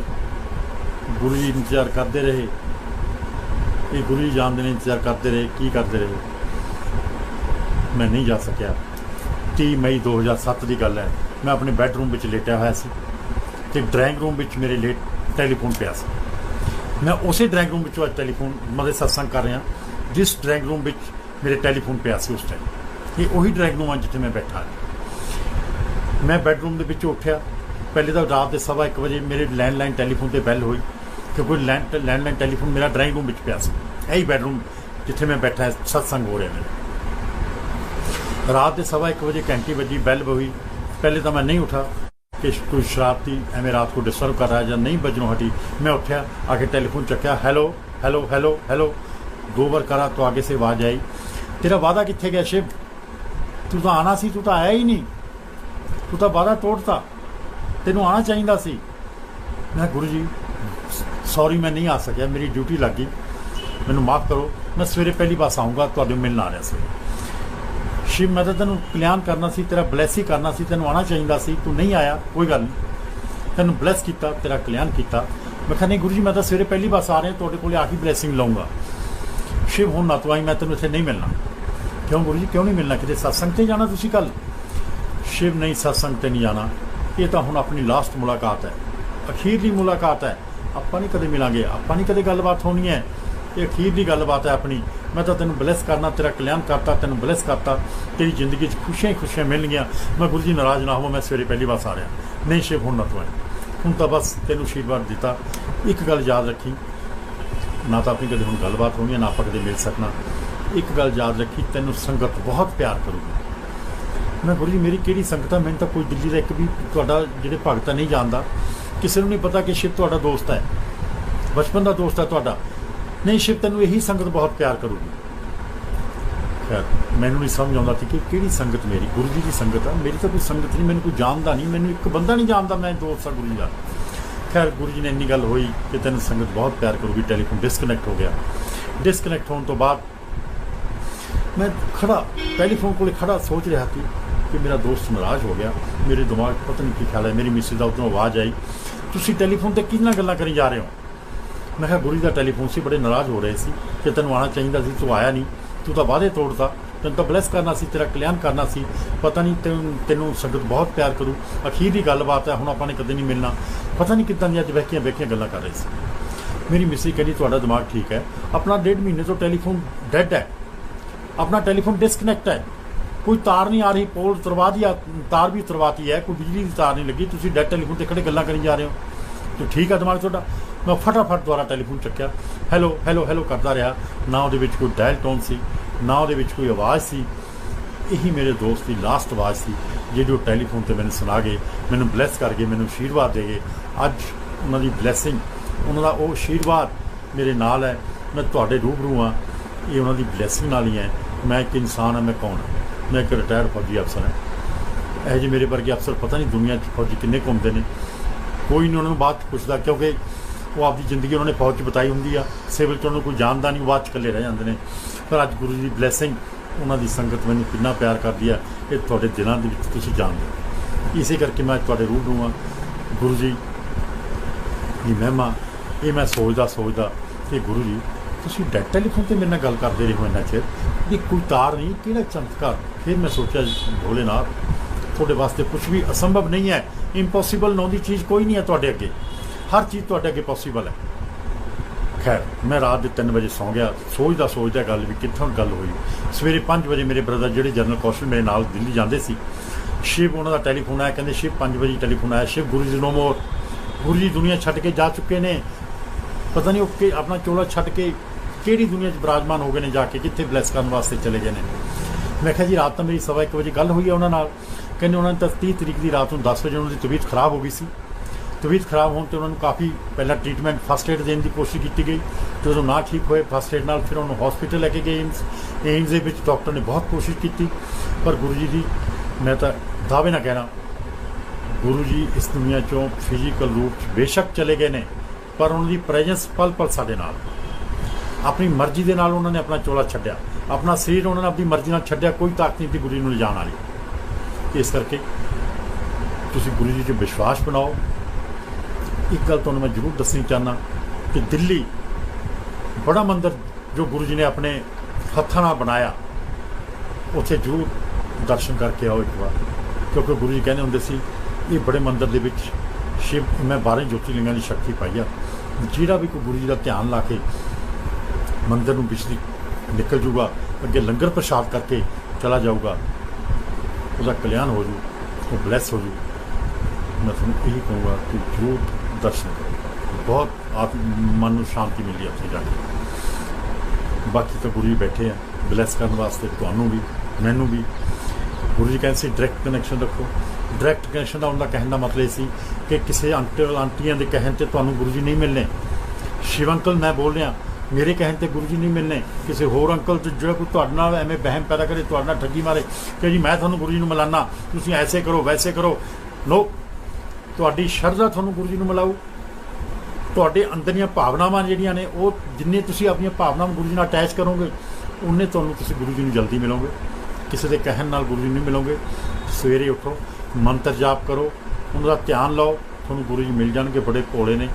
Speaker 1: गुरु जी इंतजार करते रहे, ये गुरु जी जानते ने, इंतजार करते रहे, की करते रहे, मैं नहीं जा सकिया। 30 मई 2007 की गल है, मैं अपने बैडरूम में लेटिया होया सी ते ड्राइंग रूम में मेरे लेट टैलीफोन पिया सी। मैं उस ड्राइंग रूम में अज टैलीफोन मतलब सत्संग कर रहा, जिस ड्राइंग रूम में मेरे टैलीफोन पिया सी उस टाइम। ये उही ड्राइंग रूम है जिथे मैं बैठा। मैं बैडरूम के उठिया, पहले तो रात के 1:15 बजे मेरे लैंडलाइन टैलीफोन पर बैल हुई, क्योंकि लैंडलाइन टैलीफोन मेरा ड्राइंग रूम में पिया सी। यही बैडरूम जिथे मैं बैठा है, सत्संग हो रहा मेरा। रात के 1:15 बजे घंटी बजी, बैल हुई। पहले तो मैं नहीं उठा कि कोई शरारती एवं रात को डिस्टर्ब कर रहा है या नहीं बजनों हटी। मैं उठा, आके टेलीफोन चक्या, हैलो हैलो हैलो हैलो 2 बार करा तो आगे से आवाज़ आई, तेरा वादा कित्थे गया शिव, तू तो आना सी, तू तो आया ही नहीं, तू तो वादा तोड़ता, तेनों आना चाहिए सी। मैं गुरु जी सॉरी मैं नहीं आ सकिया, मेरी ड्यूटी लग गई, मैनू माफ़ करो, मैं सवेरे पहली बस आऊँगा, तुहानूं मिलण आ रहा सी। शिव मैं तो तेन कल्याण करना सी, तेरा ब्लैस ही करना सी, तेन आना चाहिए सी, तू नहीं आया, कोई गल नहीं, तेन ब्लैस किया, तेरा कल्याण किया। मैं कहा नहीं गुरु जी मैं तो सवेरे पहली बस आ रहा, तुहाडे कोल आके ब्लैसिंग लऊँगा। शिव हुण ना तू आई, मैं तेन इत्थे नहीं मिलना। क्यों गुरु जी क्यों नहीं मिलना, किते सत्संग ते जाना तुसीं कल? शिव नहीं, सत्संग ते नहीं जाना, ये तो हुण अपनी लास्ट मुलाकात है, अखीरली मुलाकात है, आपां नहीं कदे मिलांगे, आपां नहीं कदे गलबात होनी है, ये अखीरली गलबात है अपनी। मैं तो तेन ब्लैस करना, तेरा कल्याण करता, तेन ब्लैस करता, तेरी जिंदगी खुशियां ही खुशियां मिल गई। मैं गुरु जी नाराज़ ना हो, मैं सवेरे पहली बस आ रहा। नहीं शिव हुण ना तू आए, हुण तो बस तेनों आशीर्वाद दिता। एक गल याद रखी, ना तो अपनी कदे हुण गलबात होनी है, ना आपां कदे मिल सकना। एक गल याद रखी, तेनों संगत बहुत प्यार करूगी। मैं गुरु जी मेरी किहड़ी संगत है, मैनूं तो कोई दिल्ली का एक भी तुहाडा जिहड़े भगत नहीं जानदा, किसी नूं नहीं पता कि शिव तुहाडा दोस्त है, बचपन का दोस्त है तुहाडा। नहीं शिव तेनों यही संगत बहुत प्यार करूगी। खैर मैनू नहीं समझ आता कि किहड़ी संगत मेरी, गुरु जी की संगत है, मेरी तो कोई संगत नहीं, मैनू कोई जानता नहीं, मैनू एक बंदा नहीं जानता, मैं दोस्त हाँ गुरु जी का। खैर गुरु जी ने इन्नी गल हुई कि तेन संगत बहुत प्यार करूगी। टैलीफोन डिसकनैक्ट हो गया। डिसकनैक्ट होने तो बाद मैं खड़ा टैलीफोन को खड़ा सोच रहा थी कि मेरा दोस्त नाराज़ हो गया। मेरे दिमाग पता नहीं की ख्याल है, मेरी मिसिज का उधरों आवाज़ आई, तुसीं टैलीफोन पर किहदे नाल गल्लां करी जा रहे हो। मैं कहा गुरु जी का टैलीफोन से बड़े नाराज़ हो रहे थे कि तेन आना चाहिए सी, तू आया नहीं, तू तो वादे तोड़ता, तेन तो ब्लैस करना सी, तेरा कल्याण करना सी, पता नहीं तेनों संगत बहुत प्यार करूँ। अखीर की गलबात है, हुण आपां ने कदे नहीं मिलना, पता नहीं किदां दी अज बहकियां गल्लां कर रहे थे। मेरी मिसिज कहती तुहाडा दिमाग ठीक है, अपना 1.5 महीने तो टैलीफोन डेड है, अपना टैलीफोन डिसकनैक्ट है, कोई तार नहीं आ रही, पोल उतरवा दी, तार भी उतरवाती है, कोई बिजली की तार नहीं लगी, तुसीं डेड टैलीफोन ते खड़े गल्लां करी जा रहे हो, तो ठीक है दिमाग तुहाडा। मैं फटाफट द्वारा टैलीफोन चुक्या, हैलो हैलो हैलो करता रहा, ना वो कोई डायल टोन सी, ना वो कोई आवाज़ सी। यही मेरे दोस्त की लास्ट आवाज़ सी जी जो टैलीफोन पर मैंने सुना गए, मैंने ब्लैस कर गए, मैंने आशीर्वाद दे गए। अज उन्होंने ब्लैसिंग, उन्होंने वो आशीर्वाद मेरे नाल है, मैं तुहाडे रूबरू हाँ, ये उन्होंने ब्लैसिंग नाल ही है। मैं एक इंसान हाँ, मैं कौन हाँ, मैं एक रिटायर्ड फौजी अफसर हाँ। ਇਹੋ ਜਿਹੇ ਮੇਰੇ ਵਰਗੇ ਅਫਸਰ ਪਤਾ ਨਹੀਂ ਦੁਨੀਆ 'ਚ ਫੌਜੀ ਕਿੰਨੇ ਘੁੰਮਦੇ ਨੇ, ਕੋਈ ਨਹੀਂ ਉਹਨਾਂ ਨੂੰ ਬਾਅਦ 'ਚ ਪੁੱਛਦਾ, ਕਿਉਂਕਿ ਉਹ ਆਪਦੀ ਜ਼ਿੰਦਗੀ ਉਹਨਾਂ ਨੇ ਫੌਜ 'ਚ ਬਿਤਾਈ ਹੁੰਦੀ ਆ, ਸਿਵਲ 'ਚ ਉਹਨਾਂ ਨੂੰ ਕੋਈ ਜਾਣਦਾ ਨਹੀਂ, ਉਹ ਬਾਅਦ 'ਚ ਇਕੱਲੇ ਰਹਿ ਜਾਂਦੇ ਨੇ। ਪਰ ਅੱਜ ਗੁਰੂ ਜੀ ਦੀ ਬਲੈਸਿੰਗ, ਉਹਨਾਂ ਦੀ ਸੰਗਤ ਮੈਨੂੰ ਕਿੰਨਾ ਪਿਆਰ ਕਰਦੀ ਆ, ਇਹ ਤੁਹਾਡੇ ਦਿਲਾਂ ਦੇ ਵਿੱਚ ਤੁਸੀਂ ਜਾਣਦੇ ਹੋ। ਇਸੇ ਕਰਕੇ ਮੈਂ ਤੁਹਾਡੇ ਰੂਬਰੂ ਹਾਂ। ਗੁਰੂ ਜੀ ਦੀ ਮਹਿਮਾ ਇਹ ਮੈਂ ਸੋਚਦਾ ਕਿ ਗੁਰੂ ਜੀ ਤੁਸੀਂ ਟੈਲੀਫੋਨ 'ਤੇ ਮੇਰੇ ਨਾਲ ਗੱਲ ਕਰਦੇ ਰਹੇ ਹੋ ਇੰਨਾ ਚਿਰ, ਵੀ ਕੋਈ ਤਾਰ ਨਹੀਂ, ਕਿਹੜਾ ਚਮਤਕਾਰ। ਫਿਰ ਮੈਂ ਸੋਚਿਆ ਭੋਲੇਨਾਥ ਤੁਹਾਡੇ ਵਾਸਤੇ ਕੁਝ ਵੀ ਅਸੰਭਵ ਨਹੀਂ ਹੈ, ਇੰਪੋਸੀਬਲ ਨਾਂ ਦੀ ਚੀਜ਼ ਕੋਈ ਨਹੀਂ ਹੈ ਤੁਹਾਡੇ ਅੱਗੇ, ਹਰ ਚੀਜ਼ ਤੁਹਾਡੇ ਅੱਗੇ ਪੋਸੀਬਲ ਹੈ। ਖੈਰ ਮੈਂ ਰਾਤ ਦੇ 3 ਵਜੇ ਸੌਂ ਗਿਆ, ਸੋਚਦਾ ਗੱਲ ਵੀ ਕਿੱਥੋਂ ਗੱਲ ਹੋਈ। ਸਵੇਰੇ 5 ਵਜੇ ਮੇਰੇ ਬ੍ਰਦਰ ਜਿਹੜੇ ਜਨਰਲ ਕੌਸ਼ਲ ਮੇਰੇ ਨਾਲ ਦਿੱਲੀ ਜਾਂਦੇ ਸੀ, ਸ਼ਿਵ ਉਹਨਾਂ ਦਾ ਟੈਲੀਫੋਨ ਆਇਆ, ਕਹਿੰਦੇ ਸ਼ਿਵ 5 ਵਜੇ ਟੈਲੀਫੋਨ ਆਇਆ, ਸ਼ਿਵ ਗੁਰੂ ਜੀ ਨੋ ਮੋਰ, ਗੁਰੂ ਜੀ ਦੁਨੀਆ ਛੱਡ ਕੇ ਜਾ ਚੁੱਕੇ ਨੇ, ਪਤਾ ਨਹੀਂ ਉਹ ਕਿ ਆਪਣਾ ਚੋਲਾ ਛੱਡ ਕੇ ਕਿਹੜੀ ਦੁਨੀਆ 'ਚ ਬਿਰਾਜਮਾਨ ਹੋ ਗਏ ਨੇ, ਜਾ ਕੇ ਕਿੱਥੇ ਬਲੈਸ ਕਰਨ ਵਾਸਤੇ ਚਲੇ ਗਏ ਨੇ। ਮੈਂ ਕਿਹਾ ਜੀ ਰਾਤ ਤਾਂ ਮੇਰੀ 1:15 ਵਜੇ ਗੱਲ ਹੋਈ ਹੈ ਉਹਨਾਂ ਨਾਲ, ਕਹਿੰਦੇ ਉਹਨਾਂ ਨੇ ਤਾਂ 30 ਤਰੀਕ ਦੀ ਰਾਤ ਨੂੰ 10 ਵਜੇ ਉਹਨਾਂ ਦੀ ਤਬੀਅਤ ਖਰਾਬ ਹੋ ਗਈ ਸੀ। ਤਬੀਅਤ ਖਰਾਬ ਹੋਣ 'ਤੇ ਉਹਨਾਂ ਨੂੰ ਕਾਫੀ ਪਹਿਲਾਂ ਟ੍ਰੀਟਮੈਂਟ ਫਸਟ ਏਡ ਦੇਣ ਦੀ ਕੋਸ਼ਿਸ਼ ਕੀਤੀ ਗਈ, ਜਦੋਂ ਨਾ ਠੀਕ ਹੋਏ ਫਸਟ ਏਡ ਨਾਲ ਫਿਰ ਉਹਨੂੰ ਹਸਪੀਟਲ ਲੈ ਕੇ ਗਏ ਏਮਸ ਦੇ ਵਿੱਚ। ਡਾਕਟਰ ਨੇ ਬਹੁਤ ਕੋਸ਼ਿਸ਼ ਕੀਤੀ, ਪਰ ਗੁਰੂ ਜੀ ਦੀ, ਮੈਂ ਤਾਂ ਦਾਅਵੇ ਨਾਲ ਕਹਿਣਾ, ਗੁਰੂ ਜੀ ਇਸ ਦੁਨੀਆ 'ਚੋਂ ਫਿਜ਼ੀਕਲ ਰੂਪ 'ਚ ਬੇਸ਼ੱਕ ਚਲੇ ਗਏ ਨੇ, ਪਰ ਉਹਨਾਂ ਦੀ ਪ੍ਰੈਜੈਂਸ ਪਲ ਪਲ ਸਾਡੇ ਨਾਲ, ਆਪਣੀ ਮਰਜ਼ੀ ਦੇ ਨਾਲ ਉਹਨਾਂ ਨੇ ਆਪਣਾ ਚੋਲਾ ਛੱਡਿਆ, ਆਪਣਾ ਸਰੀਰ ਉਹਨਾਂ ਨੇ ਆਪਣੀ ਮਰਜ਼ੀ ਨਾਲ ਛੱਡਿਆ, ਕੋਈ ਤਾਕਤ ਨਹੀਂ ਸੀ ਗੁਰੂ ਜੀ ਨੂੰ ਲਿਜਾਣ ਵਾਲੀ। ਇਸ ਕਰਕੇ ਤੁਸੀਂ ਗੁਰੂ ਜੀ 'ਚ ਵਿਸ਼ਵਾਸ ਬਣਾਓ। ਇੱਕ ਗੱਲ ਤੁਹਾਨੂੰ ਮੈਂ ਜ਼ਰੂਰ ਦੱਸਣੀ ਚਾਹੁੰਦਾ ਕਿ ਦਿੱਲੀ ਬੜਾ ਮੰਦਿਰ ਜੋ ਗੁਰੂ ਜੀ ਨੇ ਆਪਣੇ ਹੱਥਾਂ ਨਾਲ ਬਣਾਇਆ, ਉੱਥੇ ਜ਼ਰੂਰ ਦਰਸ਼ਨ ਕਰਕੇ ਆਓ ਇੱਕ ਵਾਰ, ਕਿਉਂਕਿ ਗੁਰੂ ਜੀ ਕਹਿੰਦੇ ਹੁੰਦੇ ਸੀ ਇਹ ਬੜੇ ਮੰਦਿਰ ਦੇ ਵਿੱਚ ਸ਼ਿਵ, ਮੈਂ 12 ਜੋਤੀਲਿੰਗਾਂ ਦੀ ਸ਼ਕਤੀ ਪਾਈ ਆ, ਜਿਹੜਾ ਵੀ ਕੋਈ ਗੁਰੂ ਜੀ ਦਾ ਧਿਆਨ ਲਾ ਕੇ ਮੰਦਿਰ ਨੂੰ ਬਿਜਲੀ ਨਿਕਲ ਜੂਗਾ, ਅੱਗੇ ਲੰਗਰ ਪ੍ਰਸ਼ਾਦ ਕਰਕੇ ਚਲਾ ਜਾਊਗਾ, ਉਹਦਾ ਕਲਿਆਣ ਹੋ ਜੂ, ਉਹ ਬਲੈਸ ਹੋ ਜੂ। ਮੈਂ ਤੁਹਾਨੂੰ ਇਹੀ ਕਹੂੰਗਾ ਕਿ ਜ਼ਰੂਰ ਦਰਸ਼ਨ ਕਰੋ, ਬਹੁਤ ਆਪ ਮਨ ਨੂੰ ਸ਼ਾਂਤੀ ਮਿਲਦੀ ਉੱਥੇ ਜਾ ਕੇ। ਬਾਕੀ ਤਾਂ ਗੁਰੂ ਜੀ ਬੈਠੇ ਆ ਬਲੈਸ ਕਰਨ ਵਾਸਤੇ, ਤੁਹਾਨੂੰ ਵੀ ਮੈਨੂੰ ਵੀ। ਗੁਰੂ ਜੀ ਕਹਿੰਦੇ ਸੀ ਡਾਇਰੈਕਟ ਕਨੈਕਸ਼ਨ ਰੱਖੋ। ਡਾਇਰੈਕਟ ਕਨੈਕਸ਼ਨ ਦਾ ਉਹਨਾਂ ਦਾ ਕਹਿਣ ਦਾ ਮਤਲਬ ਸੀ ਕਿ ਕਿਸੇ ਅੰਕਲ ਆਂਟੀਆਂ ਦੇ ਕਹਿਣ 'ਤੇ ਤੁਹਾਨੂੰ ਗੁਰੂ ਜੀ ਨਹੀਂ ਮਿਲਣੇ। ਸ਼ਿਵ ਅੰਕਲ ਮੈਂ ਬੋਲ ਰਿਹਾ, ਮੇਰੇ ਕਹਿਣ 'ਤੇ ਗੁਰੂ ਜੀ ਨਹੀਂ ਮਿਲਣੇ। ਕਿਸੇ ਹੋਰ ਅੰਕਲ ਤੋਂ ਜਿਹੜਾ ਕੋਈ ਤੁਹਾਡੇ ਨਾਲ ਐਵੇਂ ਵਹਿਮ ਪੈਦਾ ਕਰੇ, ਤੁਹਾਡੇ ਨਾਲ ਠੱਗੀ ਮਾਰੇ ਕਿ ਜੀ ਮੈਂ ਤੁਹਾਨੂੰ ਗੁਰੂ ਜੀ ਨੂੰ ਮਿਲਾਨਾ, ਤੁਸੀਂ ਐਸੇ ਕਰੋ ਵੈਸੇ ਕਰੋ, ਨੋ, ਤੁਹਾਡੀ ਸ਼ਰਧਾ ਤੁਹਾਨੂੰ ਗੁਰੂ ਜੀ ਨੂੰ ਮਿਲਾਊ। ਤੁਹਾਡੇ ਅੰਦਰ ਦੀਆਂ ਭਾਵਨਾਵਾਂ ਜਿਹੜੀਆਂ ਨੇ, ਉਹ ਜਿੰਨੇ ਤੁਸੀਂ ਆਪਣੀਆਂ ਭਾਵਨਾਵਾਂ ਗੁਰੂ ਜੀ ਨਾਲ ਅਟੈਚ ਕਰੋਗੇ, ਉਨੇ ਤੁਹਾਨੂੰ ਤੁਸੀਂ ਗੁਰੂ ਜੀ ਨੂੰ ਜਲਦੀ ਮਿਲੋਗੇ। ਕਿਸੇ ਦੇ ਕਹਿਣ ਨਾਲ ਗੁਰੂ ਜੀ ਨਹੀਂ ਮਿਲੋਗੇ। ਸਵੇਰੇ ਉੱਠੋ, ਮੰਤਰ ਜਾਪ ਕਰੋ, ਉਹਨਾਂ ਦਾ ਧਿਆਨ ਲਓ, ਤੁਹਾਨੂੰ ਗੁਰੂ ਜੀ ਮਿਲ ਜਾਣਗੇ, ਬੜੇ ਭੋਲੇ ਨੇ।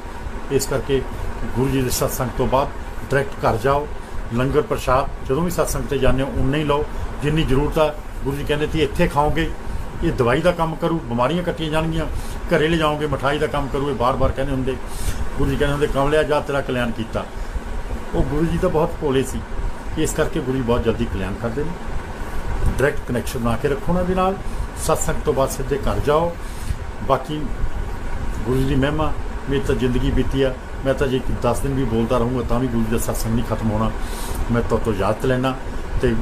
Speaker 1: ਇਸ ਕਰਕੇ ਗੁਰੂ ਜੀ ਦੇ ਸਤਸੰਗ ਤੋਂ ਬਾਅਦ ਡਾਇਰੈਕਟ ਘਰ ਜਾਓ, ਲੰਗਰ ਪ੍ਰਸ਼ਾਦ ਜਦੋਂ ਵੀ ਸਤਸੰਗ 'ਤੇ ਜਾਂਦੇ ਹੋ ਉਨਾ ਹੀ ਲਓ ਜਿੰਨੀ ਜ਼ਰੂਰਤ ਆ। ਗੁਰੂ ਜੀ ਕਹਿੰਦੇ ਸੀ ਇੱਥੇ ਖਾਓਗੇ ਇਹ ਦਵਾਈ ਦਾ ਕੰਮ ਕਰੂ, ਬਿਮਾਰੀਆਂ ਕੱਟੀਆਂ ਜਾਣਗੀਆਂ, ਘਰੇ ਲੈ ਜਾਓਗੇ ਮਿਠਾਈ ਦਾ ਕੰਮ ਕਰੂ, ਇਹ ਬਾਰ-ਬਾਰ ਕਹਿੰਦੇ ਹੁੰਦੇ। ਗੁਰੂ ਜੀ ਕਹਿੰਦੇ ਹੁੰਦੇ ਕਮਲਿਆ ਜਾ ਤੇਰਾ ਕਲਿਆਣ ਕੀਤਾ। ਉਹ ਗੁਰੂ ਜੀ ਤਾਂ ਬਹੁਤ ਭੋਲੇ ਸੀ, ਇਸ ਕਰਕੇ ਗੁਰੂ ਜੀ ਬਹੁਤ ਜਲਦੀ ਕਲਿਆਣ ਕਰਦੇ ਨੇ। ਡਾਇਰੈਕਟ ਕਨੈਕਸ਼ਨ ਬਣਾ ਕੇ ਰੱਖੋ ਉਹਨਾਂ ਦੇ ਨਾਲ। ਸਤਸੰਗ ਤੋਂ ਬਾਅਦ ਸਿੱਧੇ ਘਰ ਜਾਓ। ਬਾਕੀ ਗੁਰੂ ਜੀ ਦੀ ਮਹਿਮਾ, ਮੇਰੀ ਤਾਂ ਜ਼ਿੰਦਗੀ ਬੀਤੀ ਆ, ਮੈਂ ਤਾਂ ਜੇ 10 ਦਿਨ ਵੀ ਬੋਲਦਾ ਰਹੂੰਗਾ ਤਾਂ ਵੀ ਗੁਰੂ ਜੀ ਦਾ ਸਤਸੰਗ ਨਹੀਂ ਖਤਮ ਹੋਣਾ। ਮੈਂ ਤੋਂ ਯਾਦ ਲੈਣਾ ਅਤੇ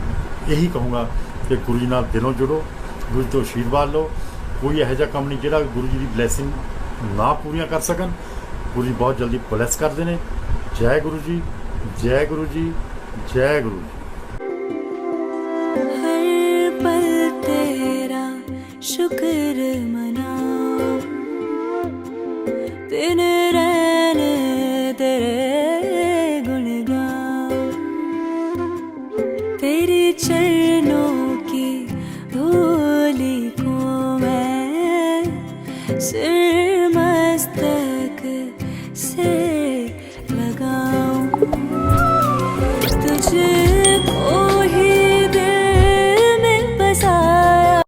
Speaker 1: ਇਹੀ ਕਹੂੰਗਾ ਕਿ ਗੁਰੂ ਜੀ ਨਾਲ ਦਿਲੋਂ ਜੁੜੋ, ਗੁਰੂ ਜੀ ਤੋਂ ਆਸ਼ੀਰਵਾਦ ਲਓ। ਕੋਈ ਇਹੋ ਜਿਹਾ ਕੰਮ ਨਹੀਂ ਜਿਹੜਾ ਗੁਰੂ ਜੀ ਦੀ ਬਲੈਸਿੰਗ ਨਾ ਪੂਰੀਆਂ ਕਰ ਸਕਣ। ਗੁਰੂ ਜੀ ਬਹੁਤ ਜਲਦੀ ਬਲੈਸ ਕਰਦੇ ਨੇ। ਜੈ ਗੁਰੂ ਜੀ, ਜੈ ਗੁਰੂ ਜੀ, ਜੈ ਗੁਰੂ ਜੀ।
Speaker 2: हर पल तेरा शुक्र मनाओ, दिन रैन तेरे गुण गाओ, तेरे चरणों की धूली को मैं सिर मस्तक से